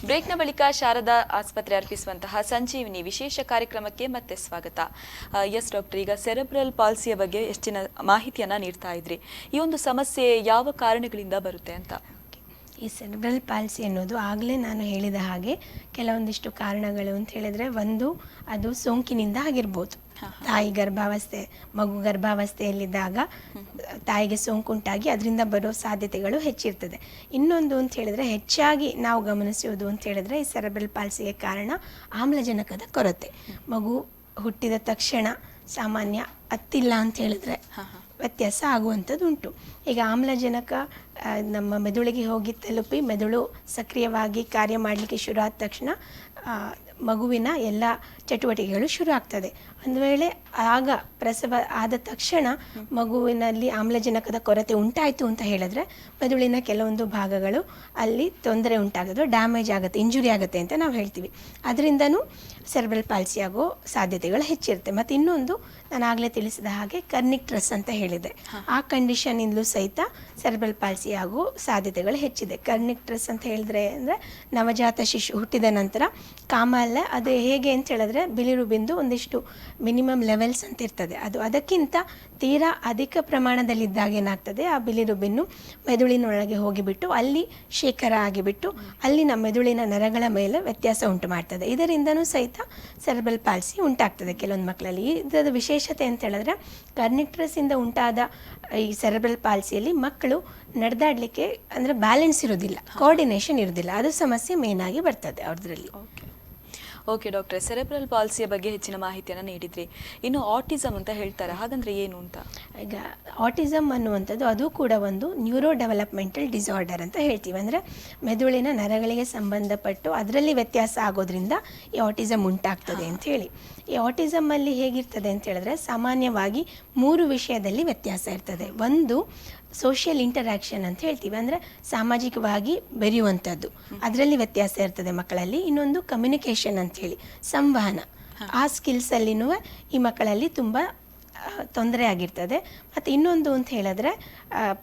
ಬ್ರೇಕ್ನ ಬಳಿಕ ಶಾರದಾ ಆಸ್ಪತ್ರೆ ಅರ್ಪಿಸುವಂತಹ ಸಂಜೀವಿನಿ ವಿಶೇಷ ಕಾರ್ಯಕ್ರಮಕ್ಕೆ ಮತ್ತೆ ಸ್ವಾಗತ. ಎಸ್ ಡಾಕ್ಟರ್, ಈಗ ಸೆರೆಬ್ರಲ್ ಪಾಲ್ಸಿಯ ಬಗ್ಗೆ ಹೆಚ್ಚಿನ ಮಾಹಿತಿಯನ್ನ ನೀಡ್ತಾ ಇದ್ರಿ. ಈ ಒಂದು ಸಮಸ್ಯೆ ಯಾವ ಕಾರಣಗಳಿಂದ ಬರುತ್ತೆ ಅಂತ? ಈ ಸೆರೆಬ್ರಲ್ ಪಾಲ್ಸಿ ಅನ್ನೋದು ಆಗಲೇ ನಾನು ಹೇಳಿದ ಹಾಗೆ ಕೆಲವೊಂದಿಷ್ಟು ಕಾರಣಗಳು ಅಂತ ಹೇಳಿದರೆ, ಒಂದು ಅದು ಸೋಂಕಿನಿಂದ ಆಗಿರ್ಬೋದು. ತಾಯಿ ಗರ್ಭಾವಸ್ಥೆ, ಮಗು ಗರ್ಭಾವಸ್ಥೆಯಲ್ಲಿದ್ದಾಗ ತಾಯಿಗೆ ಸೋಂಕುಂಟಾಗಿ ಅದರಿಂದ ಬರೋ ಸಾಧ್ಯತೆಗಳು ಹೆಚ್ಚಿರ್ತದೆ. ಇನ್ನೊಂದು ಅಂತ ಹೇಳಿದರೆ, ಹೆಚ್ಚಾಗಿ ನಾವು ಗಮನಿಸುವುದು ಅಂತ ಹೇಳಿದರೆ ಈ ಸೆರೆಬ್ರಲ್ ಪಾಲ್ಸಿಗೆ ಕಾರಣ ಆಮ್ಲಜನಕದ ಕೊರತೆ. ಮಗು ಹುಟ್ಟಿದ ತಕ್ಷಣ ಸಾಮಾನ್ಯ ಅತ್ತಿಲ್ಲ ಅಂತ ಹೇಳಿದ್ರೆ ವ್ಯತ್ಯಾಸ ಆಗುವಂಥದ್ದು ಉಂಟು. ಈಗ ಆಮ್ಲಜನಕ ನಮ್ಮ ಮೆದುಳಿಗೆ ಹೋಗಿ ತಲುಪಿ ಮೆದುಳು ಸಕ್ರಿಯವಾಗಿ ಕಾರ್ಯ ಮಾಡಲಿಕ್ಕೆ ಶುರು ಆದ ತಕ್ಷಣ ಮಗುವಿನ ಎಲ್ಲ ಚಟುವಟಿಕೆಗಳು ಶುರು ಆಗ್ತದೆ. ಒಂದು ವೇಳೆ ಆಗ ಪ್ರಸವ ಆದ ತಕ್ಷಣ ಮಗುವಿನಲ್ಲಿ ಆಮ್ಲಜನಕದ ಕೊರತೆ ಉಂಟಾಯಿತು ಅಂತ ಹೇಳಿದ್ರೆ ಮೆದುಳಿನ ಕೆಲವೊಂದು ಭಾಗಗಳು ಅಲ್ಲಿ ತೊಂದರೆ ಉಂಟಾಗೋದು, ಡ್ಯಾಮೇಜ್ ಆಗುತ್ತೆ, ಇಂಜುರಿ ಆಗುತ್ತೆ ಅಂತ ನಾವು ಹೇಳ್ತೀವಿ. ಅದರಿಂದನೂ ಸೆರೆಬ್ರಲ್ ಪಾಲ್ಸಿ ಆಗೋ ಸಾಧ್ಯತೆಗಳು ಹೆಚ್ಚಿರುತ್ತೆ. ಮತ್ತು ಇನ್ನೊಂದು ನಾನು ಆಗಲೇ ತಿಳಿಸಿದ ಹಾಗೆ ಕರ್ನಿಕ್ಟ್ರಸ್ ಅಂತ ಹೇಳಿದೆ, ಆ ಕಂಡೀಷನಿಂದಲೂ ಸಹಿತ ಸೆರೆಬ್ರಲ್ ಪಾಲ್ಸಿ ಆಗೋ ಸಾಧ್ಯತೆಗಳು ಹೆಚ್ಚಿದೆ. ಕರ್ನಿಕ್ಟ್ರಸ್ ಅಂತ ಹೇಳಿದ್ರೆ ಅಂದರೆ ನವಜಾತ ಶಿಶು ಹುಟ್ಟಿದ ನಂತರ ಕಾಮಾಲೆ ಅದು ಹೇಗೆ ಅಂತ ಹೇಳಿದ್ರೆ ಬಿಲಿರುಬಿಂದು ಒಂದಿಷ್ಟು ಮಿನಿಮಮ್ ಲೆವೆಲ್ಸ್ ಅಂತ ಇರ್ತದೆ. ಅದು ಅದಕ್ಕಿಂತ ತೀರಾ ಅಧಿಕ ಪ್ರಮಾಣದಲ್ಲಿದ್ದಾಗ ಏನಾಗ್ತದೆ, ಆ ಬಿಲಿರುಬಿನ್ನು ಮೆದುಳಿನೊಳಗೆ ಹೋಗಿಬಿಟ್ಟು ಅಲ್ಲಿ ಶೇಖರ ಆಗಿಬಿಟ್ಟು ಅಲ್ಲಿನ ಮೆದುಳಿನ ನರಗಳ ಮೇಲೆ ವ್ಯತ್ಯಾಸ ಉಂಟು ಮಾಡ್ತದೆ. ಇದರಿಂದನೂ ಸಹಿತ ಸೆರೆಬ್ರಲ್ ಪಾಲ್ಸಿ ಉಂಟಾಗ್ತದೆ ಕೆಲವೊಂದು ಮಕ್ಕಳಲ್ಲಿ. ಇದರ ವಿಶೇಷತೆ ಅಂತ ಹೇಳಿದ್ರೆ ಕರ್ನಿಕ್ಟ್ರಸ್ಸಿಂದ ಉಂಟಾದ ಈ ಸೆರೆಬ್ರಲ್ ಪಾಲ್ಸಿಯಲ್ಲಿ ಮಕ್ಕಳು ನಡೆದಾಡಲಿಕ್ಕೆ ಅಂದರೆ ಬ್ಯಾಲೆನ್ಸ್ ಇರೋದಿಲ್ಲ, ಕೋಆರ್ಡಿನೇಷನ್ ಇರೋದಿಲ್ಲ. ಅದು ಸಮಸ್ಯೆ ಮೇನ್ ಆಗಿ ಬರ್ತದೆ ಅವ್ರದ್ರಲ್ಲಿ. ಓಕೆ ಡಾಕ್ಟ್ರೆ, ಸೆರೆಬ್ರಲ್ ಪಾಲ್ಸಿಯ ಬಗ್ಗೆ ಹೆಚ್ಚಿನ ಮಾಹಿತಿಯನ್ನು ನೀಡಿದ್ರಿ. ಇನ್ನು ಆಟಿಸಮ್ ಅಂತ ಹೇಳ್ತಾರೆ, ಹಾಗಂದ್ರೆ ಏನು ಅಂತ? ಈಗ ಆಟಿಸಮ್ ಅನ್ನುವಂಥದ್ದು ಅದು ಕೂಡ ಒಂದು ನ್ಯೂರೋ ಡೆವಲಪ್ಮೆಂಟಲ್ ಡಿಸಾರ್ಡರ್ ಅಂತ ಹೇಳ್ತೀವಿ. ಅಂದರೆ ಮೆದುಳಿನ ನರಗಳಿಗೆ ಸಂಬಂಧಪಟ್ಟು ಅದರಲ್ಲಿ ವ್ಯತ್ಯಾಸ ಆಗೋದ್ರಿಂದ ಈ ಆಟಿಸಮ್ ಉಂಟಾಗ್ತದೆ ಅಂತ ಹೇಳಿ. ಈ ಆಟಿಸಮಲ್ಲಿ ಹೇಗಿರ್ತದೆ ಅಂತ ಹೇಳಿದ್ರೆ ಸಾಮಾನ್ಯವಾಗಿ 3 ವಿಷಯದಲ್ಲಿ ವ್ಯತ್ಯಾಸ ಇರ್ತದೆ. ಒಂದು ಸೋಷಿಯಲ್ ಇಂಟರಾಕ್ಷನ್ ಅಂತ ಹೇಳ್ತೀವಿ, ಅಂದರೆ ಸಾಮಾಜಿಕವಾಗಿ ಬೆರೆಯುವಂಥದ್ದು, ಅದರಲ್ಲಿ ವ್ಯತ್ಯಾಸ ಇರ್ತದೆ ಮಕ್ಕಳಲ್ಲಿ. ಇನ್ನೊಂದು ಕಮ್ಯುನಿಕೇಷನ್ ಅಂತ ಹೇಳಿ, ಸಂವಹನ, ಆ ಸ್ಕಿಲ್ಸಲ್ಲಿನೂ ಈ ಮಕ್ಕಳಲ್ಲಿ ತುಂಬ ತೊಂದರೆ ಆಗಿರ್ತದೆ. ಮತ್ತು ಇನ್ನೊಂದು ಅಂತ ಹೇಳಿದ್ರೆ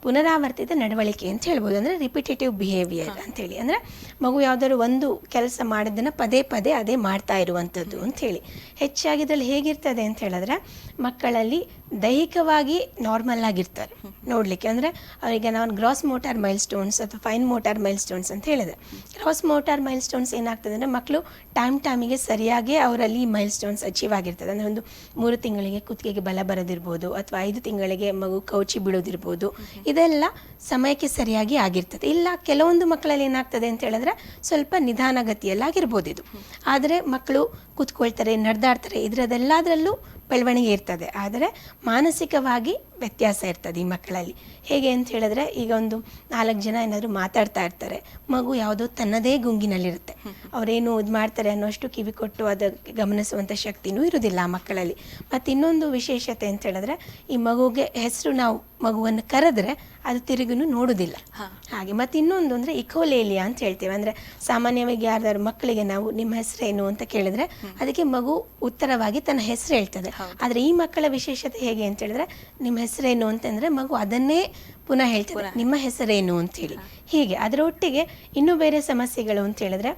ಪುನರಾವರ್ತಿತ ನಡವಳಿಕೆ ಅಂತ ಹೇಳ್ಬೋದು, ಅಂದರೆ ರಿಪಿಟೇಟಿವ್ ಬಿಹೇವಿಯರ್ ಅಂಥೇಳಿ. ಅಂದರೆ ಮಗು ಯಾವುದಾದ್ರು ಒಂದು ಕೆಲಸ ಮಾಡೋದನ್ನು ಪದೇ ಪದೇ ಅದೇ ಮಾಡ್ತಾ ಇರುವಂಥದ್ದು ಅಂಥೇಳಿ. ಹೆಚ್ಚಾಗಿ ಇದರಲ್ಲಿ ಹೇಗಿರ್ತದೆ ಅಂತ ಹೇಳಿದ್ರೆ ಮಕ್ಕಳಲ್ಲಿ ದೈಹಿಕವಾಗಿ ನಾರ್ಮಲ್ ಆಗಿರ್ತಾರೆ ನೋಡಲಿಕ್ಕೆ. ಅಂದರೆ ಅವರಿಗೆ ನಾವು ಗ್ರಾಸ್ ಮೋಟಾರ್ ಮೈಲ್ ಸ್ಟೋನ್ಸ್ ಅಥವಾ ಫೈನ್ ಮೋಟಾರ್ ಮೈಲ್ ಸ್ಟೋನ್ಸ್ ಅಂತ ಹೇಳಿದೆ. ಗ್ರಾಸ್ ಮೋಟಾರ್ ಮೈಲ್ ಸ್ಟೋನ್ಸ್ ಏನಾಗ್ತದೆ ಅಂದರೆ ಮಕ್ಕಳು ಟೈಮಿಗೆ ಸರಿಯಾಗಿ ಅವರಲ್ಲಿ ಈ ಮೈಲ್ ಸ್ಟೋನ್ಸ್ ಅಚೀವ್ ಆಗಿರ್ತದೆ. ಅಂದರೆ ಒಂದು 3 ತಿಂಗಳಿಗೆ ಕುತ್ತಿಗೆಗೆ ಬಲ ಬರೋದಿರ್ಬೋದು, ಅಥವಾ 5 ತಿಂಗಳಿಗೆ ಮಗು ಕೌಚಿ ಬೀಳೋದಿರ್ಬೋದು, ಇದೆಲ್ಲ ಸಮಯಕ್ಕೆ ಸರಿಯಾಗಿ ಆಗಿರ್ತದೆ. ಇಲ್ಲ ಕೆಲವೊಂದು ಮಕ್ಕಳಲ್ಲಿ ಏನಾಗ್ತದೆ ಅಂತ ಹೇಳಿದ್ರೆ ಸ್ವಲ್ಪ ನಿಧಾನಗತಿಯಲ್ಲಾಗಿರ್ಬೋದು ಇದು. ಆದರೆ ಮಕ್ಕಳು ಕೂತ್ಕೊಳ್ತಾರೆ, ನಡೆದಾಡ್ತಾರೆ, ಇದರದೆಲ್ಲದರಲ್ಲೂ ಬೆಳವಣಿಗೆ ಇರ್ತದೆ. ಆದರೆ ಮಾನಸಿಕವಾಗಿ ವ್ಯತ್ಯಾಸ ಇರ್ತದೆ ಈ ಮಕ್ಕಳಲ್ಲಿ. ಹೇಗೆ ಅಂತ ಹೇಳಿದ್ರೆ ಈಗ ಒಂದು 4 ಜನ ಏನಾದರೂ ಮಾತಾಡ್ತಾ ಇರ್ತಾರೆ, ಮಗು ಯಾವುದೋ ತನ್ನದೇ ಗುಂಗಿನಲ್ಲಿರುತ್ತೆ, ಅವರೇನು ಇದು ಮಾಡ್ತಾರೆ ಅನ್ನೋಷ್ಟು ಕಿವಿ ಕೊಟ್ಟು ಅದಕ್ಕೆ ಗಮನಿಸುವಂಥ ಶಕ್ತಿನೂ ಇರೋದಿಲ್ಲ ಆ ಮಕ್ಕಳಲ್ಲಿ. ಮತ್ತು ಇನ್ನೊಂದು ವಿಶೇಷತೆ ಅಂತ ಹೇಳಿದ್ರೆ ಈ ಮಗುಗೆ ಹೆಸರು ನಾವು ಮಗುವನ್ನು ಕರೆದ್ರೆ ಅದು ತಿರುಗು ನೋಡೋದಿಲ್ಲ ಹಾಗೆ. ಮತ್ತು ಇನ್ನೊಂದು ಅಂದರೆ ಇಕೋಲೇಲಿಯಾ ಅಂತ ಹೇಳ್ತೇವೆ. ಅಂದರೆ ಸಾಮಾನ್ಯವಾಗಿ ಯಾರ್ದಾದ್ರು ಮಕ್ಕಳಿಗೆ ನಾವು ನಿಮ್ಮ ಹೆಸರೇನು ಅಂತ ಕೇಳಿದ್ರೆ ಅದಕ್ಕೆ ಮಗು ಉತ್ತರವಾಗಿ ತನ್ನ ಹೆಸರು ಹೇಳ್ತದೆ. ಆದರೆ ಈ ಮಕ್ಕಳ ವಿಶೇಷತೆ ಹೇಗೆ ಅಂತ ಹೇಳಿದ್ರೆ ನಿಮ್ಮ ಹೆಸರೇನು ಅಂತಂದರೆ ಮಗು ಅದನ್ನೇ ಪುನಃ ಹೇಳ್ತದೆ, ನಿಮ್ಮ ಹೆಸರೇನು ಅಂತೇಳಿ. ಹೀಗೆ ಅದರ ಒಟ್ಟಿಗೆ ಇನ್ನೂ ಬೇರೆ ಸಮಸ್ಯೆಗಳು ಅಂತ ಹೇಳಿದ್ರೆ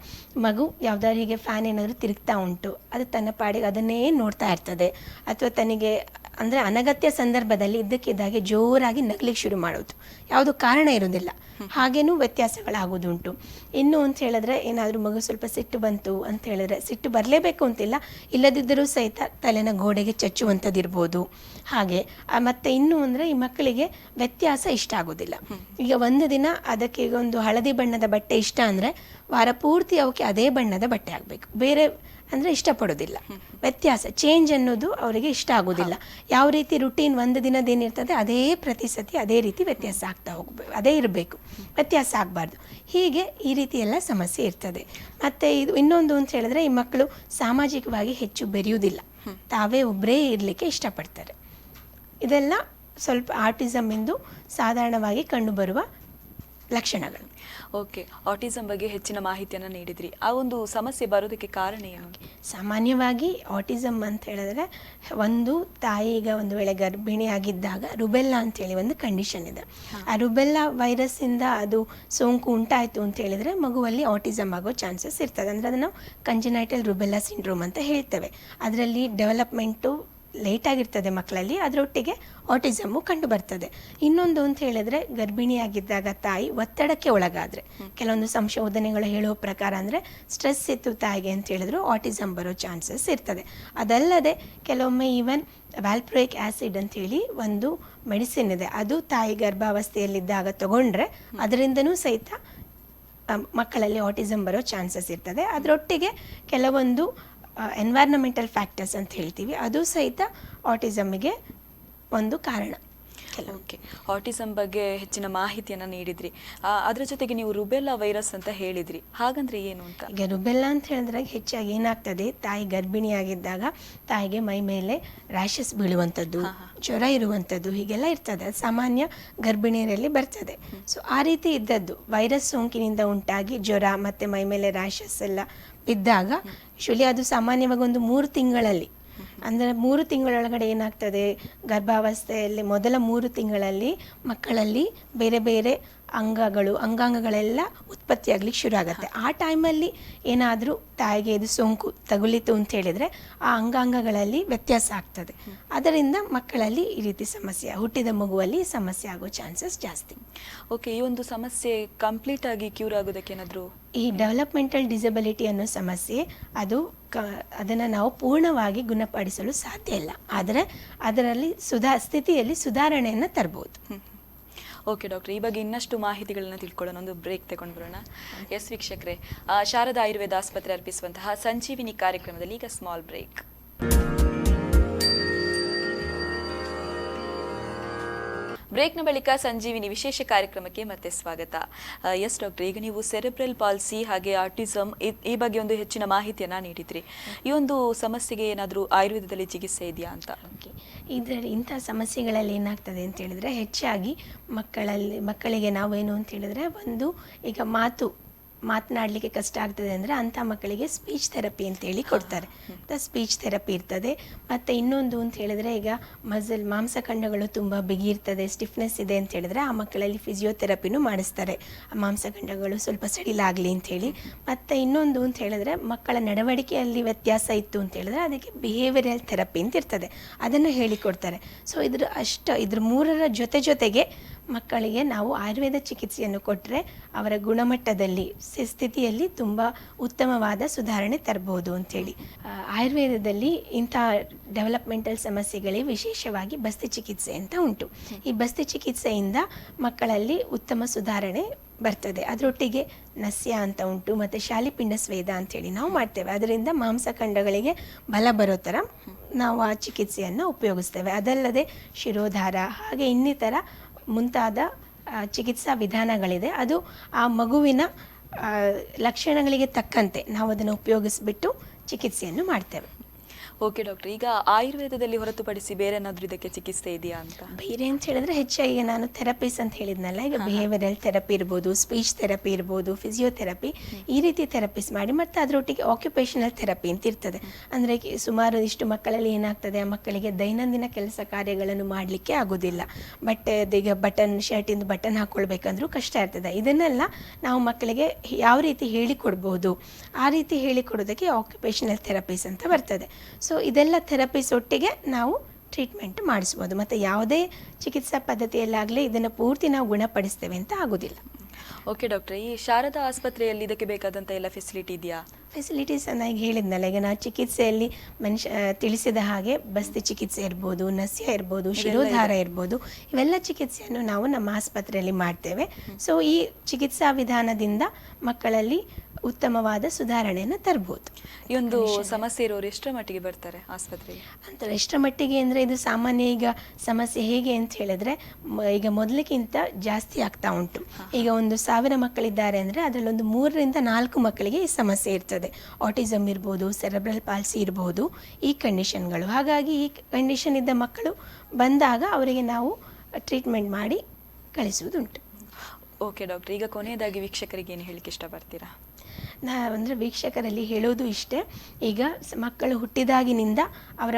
ಮಗು ಯಾವುದಾದ್ರು ಹೀಗೆ ಫ್ಯಾನ್ ಏನಾದರೂ ತಿರುಗ್ತಾ ಉಂಟು, ಅದು ತನ್ನ ಪಾಡಿಗೆ ಅದನ್ನೇ ನೋಡ್ತಾ ಇರ್ತದೆ. ಅಥವಾ ತನಗೆ ಅಂದರೆ ಅನಗತ್ಯ ಸಂದರ್ಭದಲ್ಲಿ ಇದ್ದಕ್ಕಿದ್ದಾಗೆ ಜೋರಾಗಿ ನಗ್ಲಿಕ್ಕೆ ಶುರು ಮಾಡೋದು, ಯಾವುದು ಕಾರಣ ಇರೋದಿಲ್ಲ. ಹಾಗೇನೂ ವ್ಯತ್ಯಾಸಗಳಾಗೋದುಂಟು. ಇನ್ನು ಅಂತ ಹೇಳಿದ್ರೆ ಏನಾದರೂ ಮಗು ಸ್ವಲ್ಪ ಸಿಟ್ಟು ಬಂತು ಅಂತ ಹೇಳಿದ್ರೆ, ಸಿಟ್ಟು ಬರಲೇಬೇಕು ಅಂತಿಲ್ಲ, ಇಲ್ಲದಿದ್ದರೂ ಸಹಿತ ತಲೆನ ಗೋಡೆಗೆ ಚಚ್ಚುವಂಥದ್ದಿರ್ಬೋದು. ಹಾಗೆ ಮತ್ತು ಇನ್ನೂ ಅಂದರೆ ಈ ಮಕ್ಕಳಿಗೆ ವ್ಯತ್ಯಾಸ ಇಷ್ಟ ಆಗೋದಿಲ್ಲ. ಈಗ ಒಂದು ದಿನ ಅದಕ್ಕೆ ಈಗ ಒಂದು ಹಳದಿ ಬಣ್ಣದ ಬಟ್ಟೆ ಇಷ್ಟ ಅಂದರೆ ವಾರ ಪೂರ್ತಿ ಅವಕ್ಕೆ ಅದೇ ಬಣ್ಣದ ಬಟ್ಟೆ ಆಗಬೇಕು, ಬೇರೆ ಅಂದರೆ ಇಷ್ಟಪಡೋದಿಲ್ಲ. ವ್ಯತ್ಯಾಸ ಚೇಂಜ್ ಅನ್ನೋದು ಅವರಿಗೆ ಇಷ್ಟ ಆಗೋದಿಲ್ಲ. ಯಾವ ರೀತಿ ರುಟೀನ್ ಒಂದು ದಿನದೇನಿರ್ತದೆ ಅದೇ ಪ್ರತಿ ಸತಿ ಅದೇ ರೀತಿ ವ್ಯತ್ಯಾಸ ಆಗ್ತಾ ಹೋಗಬೇಕು, ಅದೇ ಇರಬೇಕು, ವ್ಯತ್ಯಾಸ ಆಗಬಾರ್ದು. ಹೀಗೆ ಈ ರೀತಿ ಎಲ್ಲ ಸಮಸ್ಯೆ ಇರ್ತದೆ. ಮತ್ತು ಇದು ಇನ್ನೊಂದು ಅಂತ ಹೇಳಿದ್ರೆ ಈ ಮಕ್ಕಳು ಸಾಮಾಜಿಕವಾಗಿ ಹೆಚ್ಚು ಬೆರೆಯುವುದಿಲ್ಲ, ತಾವೇ ಒಬ್ಬರೇ ಇರಲಿಕ್ಕೆ ಇಷ್ಟಪಡ್ತಾರೆ. ಇದೆಲ್ಲ ಸ್ವಲ್ಪ ಆಟಿಸಮ್ ಎಂದು ಸಾಧಾರಣವಾಗಿ ಕಂಡುಬರುವ ಲಕ್ಷಣಗಳು. ಓಕೆ, ಆಟಿಸಮ್ ಬಗ್ಗೆ ಹೆಚ್ಚಿನ ಮಾಹಿತಿಯನ್ನು ನೀಡಿದ್ರಿ. ಆ ಒಂದು ಸಮಸ್ಯೆ ಬರೋದಕ್ಕೆ ಕಾರಣ ಏನು? ಸಾಮಾನ್ಯವಾಗಿ ಆಟಿಸಮ್ ಅಂತ ಹೇಳಿದ್ರೆ ಒಂದು ತಾಯಿ ಈಗ ಒಂದು ವೇಳೆ ಗರ್ಭಿಣಿಯಾಗಿದ್ದಾಗ ರುಬೆಲ್ಲಾ ಅಂತೇಳಿ ಒಂದು ಕಂಡೀಷನ್ ಇದೆ. ಆ ರುಬೆಲ್ಲಾ ವೈರಸ್ಸಿಂದ ಅದು ಸೋಂಕು ಉಂಟಾಯಿತು ಅಂತ ಹೇಳಿದ್ರೆ ಮಗುವಲ್ಲಿ ಆಟಿಸಮ್ ಆಗೋ ಚಾನ್ಸಸ್ ಇರ್ತದೆ. ಅಂದರೆ ಅದನ್ನು ಕಂಜನೈಟಲ್ ರುಬೆಲ್ಲಾ ಸಿಂಡ್ರೋಮ್ ಅಂತ ಹೇಳ್ತೇವೆ. ಅದರಲ್ಲಿ ಡೆವಲಪ್ಮೆಂಟು ಲೇಟಾಗಿರ್ತದೆ ಮಕ್ಕಳಲ್ಲಿ, ಅದರೊಟ್ಟಿಗೆ ಆಟಿಸಮ್ಮು ಕಂಡು ಬರ್ತದೆ. ಇನ್ನೊಂದು ಅಂತ ಹೇಳಿದ್ರೆ ಗರ್ಭಿಣಿಯಾಗಿದ್ದಾಗ ತಾಯಿ ಒತ್ತಡಕ್ಕೆ ಒಳಗಾದರೆ, ಕೆಲವೊಂದು ಸಂಶೋಧನೆಗಳು ಹೇಳುವ ಪ್ರಕಾರ ಅಂದರೆ ಸ್ಟ್ರೆಸ್ ಇತ್ತು ತಾಯಿಗೆ ಅಂತ ಹೇಳಿದ್ರು ಆಟಿಸಮ್ ಬರೋ ಚಾನ್ಸಸ್ ಇರ್ತದೆ. ಅದಲ್ಲದೆ ಕೆಲವೊಮ್ಮೆ ಈವನ್ ವ್ಯಾಲ್ಪ್ರೋಯಿಕ್ ಆ್ಯಸಿಡ್ ಅಂತೇಳಿ ಒಂದು ಮೆಡಿಸಿನ್ ಇದೆ, ಅದು ತಾಯಿ ಗರ್ಭಾವಸ್ಥೆಯಲ್ಲಿದ್ದಾಗ ತಗೊಂಡ್ರೆ ಅದರಿಂದನೂ ಸಹಿತ ಮಕ್ಕಳಲ್ಲಿ ಆಟಿಸಮ್ ಬರೋ ಚಾನ್ಸಸ್ ಇರ್ತದೆ. ಅದರೊಟ್ಟಿಗೆ ಕೆಲವೊಂದು ಎನ್ವೈರ್ನಮೆಂಟಲ್ ಫ್ಯಾಕ್ಟರ್ಸ್ ಅಂತ ಹೇಳ್ತೀವಿ, ಅದು ಸಹಿತ ಆಟಿಸಮ್ಗೆ ಒಂದು ಕಾರಣ. ಓಕೆ, ಆಟಿಸಮ್ ಬಗ್ಗೆ ಹೆಚ್ಚಿನ ಮಾಹಿತಿಯನ್ನು ನೀಡಿದ್ರಿ. ಅದರ ಜೊತೆಗೆ ನೀವು ರುಬೆಲ್ಲಾ ವೈರಸ್ ಅಂತ ಹೇಳಿದ್ರಿ, ಹಾಗಂದ್ರೆ ಏನು ಅಂತ? ಈಗ ರುಬೆಲ್ಲಾ ಅಂತ ಹೇಳಿದ್ರೆ ಹೆಚ್ಚಾಗಿ ಏನಾಗ್ತದೆ, ತಾಯಿ ಗರ್ಭಿಣಿಯಾಗಿದ್ದಾಗ ತಾಯಿಗೆ ಮೈ ಮೇಲೆ ರ್ಯಾಷಸ್ ಬೀಳುವಂಥದ್ದು, ಜ್ವರ ಇರುವಂಥದ್ದು ಹೀಗೆಲ್ಲ ಇರ್ತದೆ. ಅದು ಸಾಮಾನ್ಯ ಗರ್ಭಿಣಿಯರಲ್ಲಿ ಬರ್ತದೆ. ಸೊ ಆ ರೀತಿ ಇದ್ದದ್ದು ವೈರಸ್ ಸೋಂಕಿನಿಂದ ಉಂಟಾಗಿ ಜ್ವರ ಮತ್ತು ಮೈ ಮೇಲೆ ರ್ಯಾಷಸ್ ಎಲ್ಲ ಬಿದ್ದಾಗ ಯೂಶಲಿ ಅದು ಸಾಮಾನ್ಯವಾಗಿ ಒಂದು 3 ತಿಂಗಳಲ್ಲಿ, ಅಂದರೆ 3 ತಿಂಗಳೊಳಗಡೆ ಏನಾಗ್ತದೆ, ಗರ್ಭಾವಸ್ಥೆಯಲ್ಲಿ ಮೊದಲ 3 ತಿಂಗಳಲ್ಲಿ ಮಕ್ಕಳಲ್ಲಿ ಬೇರೆ ಬೇರೆ ಅಂಗಾಂಗಗಳೆಲ್ಲ ಉತ್ಪತ್ತಿಯಾಗ್ಲಿಕ್ಕೆ ಶುರು ಆಗುತ್ತೆ. ಆ ಟೈಮಲ್ಲಿ ಏನಾದರೂ ತಾಯಿಗೆ ಇದು ಸೋಂಕು ತಗುಲಿತು ಅಂತ ಹೇಳಿದರೆ ಆ ಅಂಗಾಂಗಗಳಲ್ಲಿ ವ್ಯತ್ಯಾಸ ಆಗ್ತದೆ. ಅದರಿಂದ ಮಕ್ಕಳಲ್ಲಿ ಈ ರೀತಿ ಸಮಸ್ಯೆ, ಹುಟ್ಟಿದ ಮಗುವಲ್ಲಿ ಸಮಸ್ಯೆ ಆಗೋ ಚಾನ್ಸಸ್ ಜಾಸ್ತಿ. ಓಕೆ, ಈ ಒಂದು ಸಮಸ್ಯೆ ಕಂಪ್ಲೀಟ್ ಆಗಿ ಕ್ಯೂರ್ ಆಗೋದಕ್ಕೆ ಏನಾದರೂ? ಈ ಡೆವಲಪ್ಮೆಂಟಲ್ ಡಿಸಬಿಲಿಟಿ ಅನ್ನೋ ಸಮಸ್ಯೆ ಅದನ್ನು ನಾವು ಪೂರ್ಣವಾಗಿ ಗುಣಪಡಿಸಲು ಸಾಧ್ಯ ಇಲ್ಲ, ಆದರೆ ಅದರಲ್ಲಿ ಸ್ಥಿತಿಯಲ್ಲಿ ಸುಧಾರಣೆಯನ್ನು ತರ್ಬೋದು. ಓಕೆ ಡಾಕ್ಟರ್, ಈ ಬಗ್ಗೆ ಇನ್ನಷ್ಟು ಮಾಹಿತಿಗಳನ್ನ ತಿಳ್ಕೊಳ್ಳೋಣ. ಒಂದು ಬ್ರೇಕ್ ತಗೊಂಡು ಬರೋಣ. ಎಸ್ ವೀಕ್ಷಕರೇ, ಶಾರದಾ ಆಯುರ್ವೇದ ಆಸ್ಪತ್ರೆ ಅರ್ಪಿಸುವಂತಹ ಸಂಜೀವಿನಿ ಕಾರ್ಯಕ್ರಮದಲ್ಲಿ ಈಗ ಸ್ಮಾಲ್ ಬ್ರೇಕ್. ಬ್ರೇಕ್ನ ಬಳಿಕ ಸಂಜೀವಿನಿ ವಿಶೇಷ ಕಾರ್ಯಕ್ರಮಕ್ಕೆ ಮತ್ತೆ ಸ್ವಾಗತ. ಎಸ್ ಡಾಕ್ಟರ್, ಈಗ ನೀವು ಸೆರೆಬ್ರಲ್ ಪಾಲ್ಸಿ ಹಾಗೆ ಆಟಿಸಮ್ ಈ ಬಗ್ಗೆ ಒಂದು ಹೆಚ್ಚಿನ ಮಾಹಿತಿಯನ್ನ ನೀಡಿದ್ರಿ. ಈ ಒಂದು ಸಮಸ್ಯೆಗೆ ಏನಾದರೂ ಆಯುರ್ವೇದದಲ್ಲಿ ಚಿಕಿತ್ಸೆ ಇದೆಯಾ ಅಂತ? ಇದರಲ್ಲಿ ಇಂಥ ಸಮಸ್ಯೆಗಳಲ್ಲಿ ಏನಾಗ್ತದೆ ಅಂತ ಹೇಳಿದ್ರೆ ಹೆಚ್ಚಾಗಿ ಮಕ್ಕಳಿಗೆ ನಾವೇನು ಅಂತ ಹೇಳಿದ್ರೆ ಒಂದು ಈಗ ಮಾತನಾಡಲಿಕ್ಕೆ ಕಷ್ಟ ಆಗ್ತದೆ ಅಂದರೆ ಅಂಥ ಮಕ್ಕಳಿಗೆ ಸ್ಪೀಚ್ ಥೆರಪಿ ಅಂತೇಳಿ ಕೊಡ್ತಾರೆ. ಸ್ಪೀಚ್ ಥೆರಪಿ ಇರ್ತದೆ. ಮತ್ತು ಇನ್ನೊಂದು ಅಂತ ಹೇಳಿದ್ರೆ ಈಗ ಮಾಂಸಖಂಡಗಳು ತುಂಬ ಬಿಗಿರ್ತದೆ, ಸ್ಟಿಫ್ನೆಸ್ ಇದೆ ಅಂತ ಹೇಳಿದ್ರೆ ಆ ಮಕ್ಕಳಲ್ಲಿ ಫಿಸಿಯೋಥೆರಪಿನೂ ಮಾಡಿಸ್ತಾರೆ, ಆ ಮಾಂಸಖಂಡಗಳು ಸ್ವಲ್ಪ ಸಡಿಲಾಗಲಿ ಅಂಥೇಳಿ. ಮತ್ತು ಇನ್ನೊಂದು ಅಂತ ಹೇಳಿದ್ರೆ ಮಕ್ಕಳ ನಡವಳಿಕೆಯಲ್ಲಿ ವ್ಯತ್ಯಾಸ ಇತ್ತು ಅಂತ ಹೇಳಿದ್ರೆ ಅದಕ್ಕೆ ಬಿಹೇವಿಯರಲ್ ಥೆರಪಿ ಅಂತ ಇರ್ತದೆ, ಅದನ್ನು ಹೇಳಿಕೊಡ್ತಾರೆ. ಸೊ ಇದ್ರ ಮೂರರ ಜೊತೆಗೆ ಮಕ್ಕಳಿಗೆ ನಾವು ಆಯುರ್ವೇದ ಚಿಕಿತ್ಸೆಯನ್ನು ಕೊಟ್ಟರೆ ಅವರ ಗುಣಮಟ್ಟದಲ್ಲಿ ಸ್ಥಿತಿಯಲ್ಲಿ ತುಂಬ ಉತ್ತಮವಾದ ಸುಧಾರಣೆ ತರಬಹುದು ಅಂಥೇಳಿ. ಆಯುರ್ವೇದದಲ್ಲಿ ಇಂಥ ಡೆವಲಪ್ಮೆಂಟಲ್ ಸಮಸ್ಯೆಗಳಿಗೆ ವಿಶೇಷವಾಗಿ ಬಸ್ತಿ ಚಿಕಿತ್ಸೆ ಅಂತ ಉಂಟು. ಈ ಬಸ್ತಿ ಚಿಕಿತ್ಸೆಯಿಂದ ಮಕ್ಕಳಲ್ಲಿ ಉತ್ತಮ ಸುಧಾರಣೆ ಬರ್ತದೆ. ಅದರೊಟ್ಟಿಗೆ ನಸ್ಯ ಅಂತ ಉಂಟು ಮತ್ತು ಶಾಲಿಪಿಂಡ ಸ್ವೇದ ಅಂಥೇಳಿ ನಾವು ಮಾಡ್ತೇವೆ. ಅದರಿಂದ ಮಾಂಸಖಂಡಗಳಿಗೆ ಬಲ ಬರೋ ಥರ ನಾವು ಆ ಚಿಕಿತ್ಸೆಯನ್ನು ಉಪಯೋಗಿಸ್ತೇವೆ. ಅದಲ್ಲದೆ ಶಿರೋಧಾರ ಹಾಗೆ ಇನ್ನಿತರ ಮುಂತಾದ ಚಿಕಿತ್ಸಾ ವಿಧಾನಗಳಿದೆ. ಅದು ಆ ಮಗುವಿನ ಲಕ್ಷಣಗಳಿಗೆ ತಕ್ಕಂತೆ ನಾವು ಅದನ್ನು ಉಪಯೋಗಿಸ್ಬಿಟ್ಟು ಚಿಕಿತ್ಸೆಯನ್ನು ಮಾಡ್ತೇವೆ. ಓಕೆ ಡಾಕ್ಟರ್, ಈಗ ಆಯುರ್ವೇದದಲ್ಲಿ ಹೊರತುಪಡಿಸಿ ಬೇರೆ ಏನಾದರೂ ಇದಕ್ಕೆ ಚಿಕಿತ್ಸೆ ಇದೆಯಾ ಅಂತ? ಬೇರೆ ಅಂತ ಹೇಳಿದ್ರೆ ಹೆಚ್ಚಾಗಿ ನಾನು ಥೆರಪೀಸ್ ಅಂತ ಹೇಳಿದ್ನಲ್ಲ, ಈಗ ಬಿಹೇವಿಯರಲ್ ಥೆರಪಿ ಇರ್ಬೋದು, ಸ್ಪೀಚ್ ಥೆರಪಿ ಇರ್ಬೋದು, ಫಿಸಿಯೋಥೆರಪಿ, ಈ ರೀತಿ ಥೆರಪೀಸ್ ಮಾಡಿ ಮತ್ತು ಅದರೊಟ್ಟಿಗೆ ಆಕ್ಯುಪೇಷನಲ್ ಥೆರಪಿ ಅಂತ ಇರ್ತದೆ. ಅಂದರೆ ಸುಮಾರು ಇಷ್ಟು ಮಕ್ಕಳಲ್ಲಿ ಏನಾಗ್ತದೆ, ಆ ಮಕ್ಕಳಿಗೆ ದೈನಂದಿನ ಕೆಲಸ ಕಾರ್ಯಗಳನ್ನು ಮಾಡಲಿಕ್ಕೆ ಆಗೋದಿಲ್ಲ. ಈಗ ಶರ್ಟಿಂದ ಬಟನ್ ಹಾಕ್ಕೊಳ್ಬೇಕಂದ್ರೂ ಕಷ್ಟ ಇರ್ತದೆ. ಇದನ್ನೆಲ್ಲ ನಾವು ಮಕ್ಕಳಿಗೆ ಯಾವ ರೀತಿ ಹೇಳಿಕೊಡ್ಬೋದು, ಆ ರೀತಿ ಹೇಳಿಕೊಡೋದಕ್ಕೆ ಆಕ್ಯುಪೇಷನಲ್ ಥೆರಪೀಸ್ ಅಂತ ಬರ್ತದೆ. ಸೊ ಇದೆಲ್ಲ ಥೆರಪೀಸ್ ಒಟ್ಟಿಗೆ ನಾವು ಟ್ರೀಟ್ಮೆಂಟ್ ಮಾಡಿಸ್ಬೋದು. ಮತ್ತು ಯಾವುದೇ ಚಿಕಿತ್ಸಾ ಪದ್ಧತಿಯಲ್ಲಾಗಲಿ ಇದನ್ನು ಪೂರ್ತಿ ನಾವು ಗುಣಪಡಿಸ್ತೇವೆ ಅಂತ ಆಗೋದಿಲ್ಲ. ಓಕೆ ಡಾಕ್ಟರ್, ಈ ಶಾರದಾ ಆಸ್ಪತ್ರೆಯಲ್ಲಿ ಇದಕ್ಕೆ ಬೇಕಾದಂಥ ಎಲ್ಲ ಫೆಸಿಲಿಟಿ ಇದೆಯಾ? ಫೆಸಿಲಿಟೀಸ್ ಅನ್ನ ಈಗ ಹೇಳಿದ್ನಲ್ಲ, ಈಗ ನಾವು ಚಿಕಿತ್ಸೆಯಲ್ಲಿ ತಿಳಿಸಿದ ಹಾಗೆ ಬಸ್ತಿ ಚಿಕಿತ್ಸೆ ಇರ್ಬೋದು, ನಸ್ಯ ಇರ್ಬೋದು, ಶಿರೋಧಾರ ಇರ್ಬೋದು, ಇವೆಲ್ಲ ಚಿಕಿತ್ಸೆಯನ್ನು ನಾವು ನಮ್ಮ ಆಸ್ಪತ್ರೆಯಲ್ಲಿ ಮಾಡ್ತೇವೆ. ಸೊ ಈ ಚಿಕಿತ್ಸಾ ವಿಧಾನದಿಂದ ಮಕ್ಕಳಲ್ಲಿ ಉತ್ತಮವಾದ ಸುಧಾರಣೆಯನ್ನು ತರಬಹುದು. ಈ ಒಂದು ಸಮಸ್ಯೆ ಇರೋರು ಎಷ್ಟರ ಮಟ್ಟಿಗೆ ಬರ್ತಾರೆ ಆಸ್ಪತ್ರೆಗೆ ಅಂತ? ಎಷ್ಟರ ಮಟ್ಟಿಗೆ ಅಂದರೆ ಇದು ಸಾಮಾನ್ಯ. ಈಗ ಸಮಸ್ಯೆ ಹೇಗೆ ಅಂತ ಹೇಳಿದ್ರೆ ಈಗ ಮೊದಲಿಗಿಂತ ಜಾಸ್ತಿ ಆಗ್ತಾ ಉಂಟು. ಈಗ 1,000 ಮಕ್ಕಳಿದ್ದಾರೆ ಅಂದರೆ ಅದರಲ್ಲಿ ಒಂದು 3 ರಿಂದ 4 ಮಕ್ಕಳಿಗೆ ಈ ಸಮಸ್ಯೆ ಇರ್ತದೆ. ಆಟಿಸಮ್ ಇರ್ಬೋದು, ಸೆರೆಬ್ರಲ್ ಪಾಲ್ಸಿ ಇರ್ಬೋದು, ಈ ಕಂಡೀಷನ್ಗಳು. ಹಾಗಾಗಿ ಈ ಕಂಡೀಷನ್ ಇದ್ದ ಮಕ್ಕಳು ಬಂದಾಗ ಅವರಿಗೆ ನಾವು ಟ್ರೀಟ್ಮೆಂಟ್ ಮಾಡಿ ಕಳಿಸುವುದುಂಟು. ಓಕೆ ಡಾಕ್ಟರ್, ಈಗ ಕೊನೆಯದಾಗಿ ವೀಕ್ಷಕರಿಗೆ ಏನು ಹೇಳಲಿಕ್ಕೆ ಇಷ್ಟಪಡ್ತೀರಾ? ಅಂದರೆ ವೀಕ್ಷಕರಲ್ಲಿ ಹೇಳೋದು ಇಷ್ಟೇ, ಈಗ ಮಕ್ಕಳು ಹುಟ್ಟಿದಾಗಿನಿಂದ ಅವರ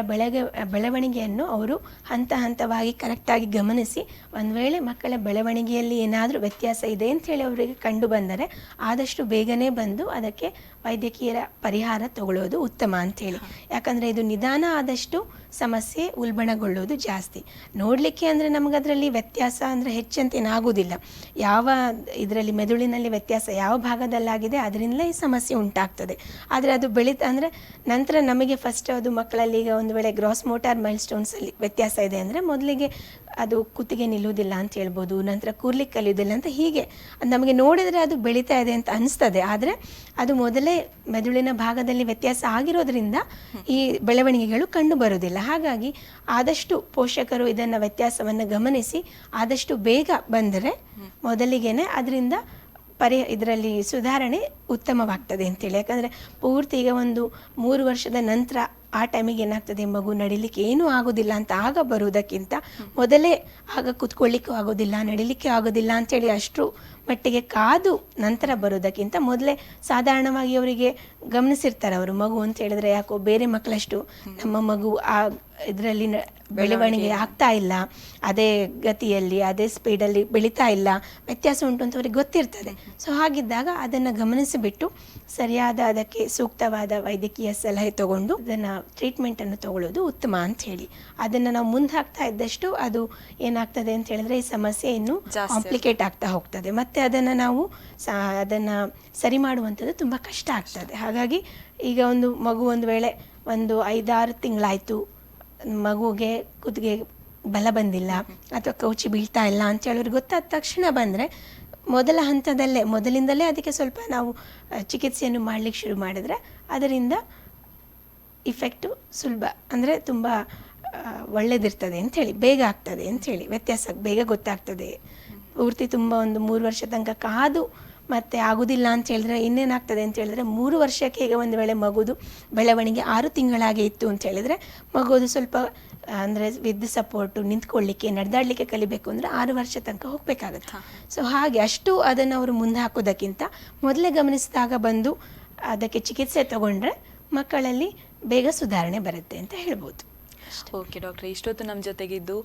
ಬೆಳವಣಿಗೆಯನ್ನು ಅವರು ಹಂತವಾಗಿ ಕರೆಕ್ಟಾಗಿ ಗಮನಿಸಿ, ಒಂದು ವೇಳೆ ಮಕ್ಕಳ ಬೆಳವಣಿಗೆಯಲ್ಲಿ ಏನಾದರೂ ವ್ಯತ್ಯಾಸ ಇದೆ ಅಂಥೇಳಿ ಅವರಿಗೆ ಕಂಡು ಬಂದರೆ ಆದಷ್ಟು ಬೇಗನೆ ಬಂದು ಅದಕ್ಕೆ ವೈದ್ಯಕೀಯ ಪರಿಹಾರ ತಗೊಳ್ಳೋದು ಉತ್ತಮ ಅಂತೇಳಿ. ಯಾಕಂದರೆ ಇದು ನಿಧಾನ ಆದಷ್ಟು ಸಮಸ್ಯೆ ಉಲ್ಬಣಗೊಳ್ಳೋದು ಜಾಸ್ತಿ. ನೋಡಲಿಕ್ಕೆ ಅಂದರೆ ನಮಗದರಲ್ಲಿ ವ್ಯತ್ಯಾಸ ಅಂದರೆ ಹೆಚ್ಚಂತೇನಾಗೋದಿಲ್ಲ. ಯಾವ ಇದರಲ್ಲಿ ಮೆದುಳಿನಲ್ಲಿ ವ್ಯತ್ಯಾಸ ಯಾವ ಭಾಗದಲ್ಲಾಗಿದೆ ಅದರಿಂದಲೇ ಈ ಸಮಸ್ಯೆ ಉಂಟಾಗ್ತದೆ. ಆದರೆ ಅದು ಅಂದರೆ ನಂತರ ನಮಗೆ ಫಸ್ಟ್ ಅದು ಮಕ್ಕಳಲ್ಲಿ ಈಗ ಒಂದು ವೇಳೆ ಗ್ರಾಸ್ ಮೋಟಾರ್ ಮೈಲ್ ಸ್ಟೋನ್ಸಲ್ಲಿ ವ್ಯತ್ಯಾಸ ಇದೆ ಅಂದರೆ ಮೊದಲಿಗೆ ಅದು ಕುತ್ತಿಗೆ ನಿಲ್ಲುವುದಿಲ್ಲ ಅಂತ ಹೇಳ್ಬೋದು, ನಂತರ ಕೂರ್ಲಿಕ್ಕೆ ಕಲಿಯೋದಿಲ್ಲ ಅಂತ. ಹೀಗೆ ನಮಗೆ ನೋಡಿದರೆ ಅದು ಬೆಳೀತಾ ಇದೆ ಅಂತ ಅನಿಸ್ತದೆ, ಆದರೆ ಅದು ಮೊದಲೇ ಮೆದುಳಿನ ಭಾಗದಲ್ಲಿ ವ್ಯತ್ಯಾಸ ಆಗಿರೋದ್ರಿಂದ ಈ ಬೆಳವಣಿಗೆಗಳು ಕಂಡು ಬರೋದಿಲ್ಲ. ಹಾಗಾಗಿ ಆದಷ್ಟು ಪೋಷಕರು ಇದನ್ನು ವ್ಯತ್ಯಾಸವನ್ನು ಗಮನಿಸಿ ಆದಷ್ಟು ಬೇಗ ಬಂದರೆ ಮೊದಲಿಗೆನೆ ಅದರಿಂದ ಇದರಲ್ಲಿ ಸುಧಾರಣೆ ಉತ್ತಮವಾಗ್ತದೆ ಅಂತೇಳಿ. ಯಾಕಂದರೆ ಪೂರ್ತಿ ಈಗ ಒಂದು 3 ವರ್ಷದ ನಂತರ ಆ ಟೈಮಿಗೆ ಏನಾಗ್ತದೆ, ಮಗು ನಡಿಲಿಕ್ಕೆ ಏನೂ ಆಗೋದಿಲ್ಲ ಅಂತ ಆಗ ಬರುವುದಕ್ಕಿಂತ ಮೊದಲೇ ಆಗ ಕೂತ್ಕೊಳ್ಳಿಕ್ಕೂ ಆಗೋದಿಲ್ಲ, ನಡಿಲಿಕ್ಕೆ ಆಗೋದಿಲ್ಲ ಅಂಥೇಳಿ ಅಷ್ಟರ ಮಟ್ಟಿಗೆ ಕಾದು ನಂತರ ಬರೋದಕ್ಕಿಂತ ಮೊದಲೇ ಸಾಧಾರಣವಾಗಿ ಅವರಿಗೆ ಗಮನಿಸಿರ್ತಾರೆ ಅವರು ಮಗು ಅಂತ ಹೇಳಿದ್ರೆ ಯಾಕೋ ಬೇರೆ ಮಕ್ಕಳಷ್ಟು ನಮ್ಮ ಮಗು ಆ ಇದರಲ್ಲಿ ಬೆಳವಣಿಗೆ ಆಗ್ತಾ ಇಲ್ಲ, ಅದೇ ಗತಿಯಲ್ಲಿ ಅದೇ ಸ್ಪೀಡಲ್ಲಿ ಬೆಳೀತಾ ಇಲ್ಲ, ವ್ಯತ್ಯಾಸ ಉಂಟು ಅಂತ ಅವ್ರಿಗೆ ಗೊತ್ತಿರ್ತದೆ. ಸೊ ಹಾಗಿದ್ದಾಗ ಅದನ್ನು ಗಮನಿಸಿಬಿಟ್ಟು ಸರಿಯಾದ ಅದಕ್ಕೆ ಸೂಕ್ತವಾದ ವೈದ್ಯಕೀಯ ಸಲಹೆ ತಗೊಂಡು ಅದನ್ನು ಟ್ರೀಟ್ಮೆಂಟನ್ನು ತಗೊಳ್ಳೋದು ಉತ್ತಮ ಅಂತ ಹೇಳಿ. ಅದನ್ನು ನಾವು ಮುಂದೆ ಹಾಕ್ತಾ ಇದ್ದಷ್ಟು ಅದು ಏನಾಗ್ತದೆ ಅಂತ ಹೇಳಿದ್ರೆ ಈ ಸಮಸ್ಯೆ ಇನ್ನೂ ಕಾಂಪ್ಲಿಕೇಟ್ ಆಗ್ತಾ ಹೋಗ್ತದೆ. ಮತ್ತು ಅದನ್ನು ನಾವು ಅದನ್ನು ಸರಿ ಮಾಡುವಂಥದ್ದು ತುಂಬ ಕಷ್ಟ ಆಗ್ತದೆ. ಹಾಗಾಗಿ ಈಗ ಒಂದು ಮಗು ಒಂದು ವೇಳೆ ಒಂದು 5-6 ತಿಂಗಳಾಯಿತು, ಮಗುಗೆ ಕುತ್ತಿಗೆ ಬಲ ಬಂದಿಲ್ಲ ಅಥವಾ ಕೌಚಿ ಬೀಳ್ತಾ ಇಲ್ಲ ಅಂತ ಹೇಳೋರಿಗೆ ಗೊತ್ತಾದ ತಕ್ಷಣ ಬಂದರೆ ಮೊದಲ ಹಂತದಲ್ಲೇ ಮೊದಲಿಂದಲೇ ಅದಕ್ಕೆ ಸ್ವಲ್ಪ ನಾವು ಚಿಕಿತ್ಸೆಯನ್ನು ಮಾಡಲಿಕ್ಕೆ ಶುರು ಮಾಡಿದರೆ ಅದರಿಂದ ಇಫೆಕ್ಟು ಸುಲಭ ಅಂದರೆ ತುಂಬ ಒಳ್ಳೆಯದಿರ್ತದೆ ಅಂಥೇಳಿ, ಬೇಗ ಆಗ್ತದೆ ಅಂಥೇಳಿ, ವ್ಯತ್ಯಾಸ ಬೇಗ ಗೊತ್ತಾಗ್ತದೆ. ಪೂರ್ತಿ ತುಂಬ ಒಂದು 3 ವರ್ಷ ತನಕ ಕಾದು ಮತ್ತು ಆಗೋದಿಲ್ಲ ಅಂತ ಹೇಳಿದ್ರೆ ಇನ್ನೇನಾಗ್ತದೆ ಅಂತ ಹೇಳಿದ್ರೆ 3 ವರ್ಷಕ್ಕೆ ಈಗ ಒಂದು ವೇಳೆ ಮಗುದು ಬೆಳವಣಿಗೆ 6 ತಿಂಗಳಾಗೆ ಇತ್ತು ಅಂತ ಹೇಳಿದರೆ ಮಗುದು ಸ್ವಲ್ಪ ಅಂದರೆ ವಿದ್ ಸಪೋರ್ಟು ನಿಂತ್ಕೊಳ್ಳಿಕ್ಕೆ ನಡೆದಾಡಲಿಕ್ಕೆ ಕಲಿಬೇಕು ಅಂದರೆ 6 ವರ್ಷ ತನಕ ಹೋಗಬೇಕಾಗತ್ತೆ. ಸೊ ಹಾಗೆ ಅಷ್ಟು ಅದನ್ನು ಅವರು ಮುಂದೆ ಹಾಕೋದಕ್ಕಿಂತ ಮೊದಲೇ ಗಮನಿಸಿದಾಗ ಬಂದು ಅದಕ್ಕೆ ಚಿಕಿತ್ಸೆ ತಗೊಂಡ್ರೆ ಮಕ್ಕಳಲ್ಲಿ ಬೇಗ ಸುಧಾರಣೆ ಬರುತ್ತೆ ಅಂತ ಹೇಳ್ಬೋದು. ಓಕೆ ಡಾಕ್ಟ್ರೆ, ಇಷ್ಟೊತ್ತು ನಮ್ಮ ಜೊತೆಗಿದ್ದು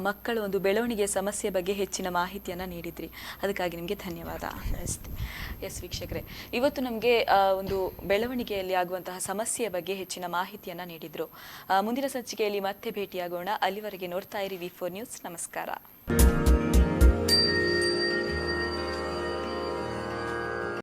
ಮಕ್ಕಳ ಒಂದು ಬೆಳವಣಿಗೆಯ ಸಮಸ್ಯೆ ಬಗ್ಗೆ ಹೆಚ್ಚಿನ ಮಾಹಿತಿಯನ್ನು ನೀಡಿದ್ರಿ, ಅದಕ್ಕಾಗಿ ನಿಮಗೆ ಧನ್ಯವಾದ. ನಮಸ್ತೆ. ಎಸ್ ವೀಕ್ಷಕರೇ, ಇವತ್ತು ನಮಗೆ ಒಂದು ಬೆಳವಣಿಗೆಯಲ್ಲಿ ಆಗುವಂತಹ ಸಮಸ್ಯೆಯ ಬಗ್ಗೆ ಹೆಚ್ಚಿನ ಮಾಹಿತಿಯನ್ನು ನೀಡಿದ್ರು. ಮುಂದಿನ ಸಂಚಿಕೆಯಲ್ಲಿ ಮತ್ತೆ ಭೇಟಿಯಾಗೋಣ. ಅಲ್ಲಿವರೆಗೆ ನೋಡ್ತಾ ಇರಿ V4 ನ್ಯೂಸ್. ನಮಸ್ಕಾರ.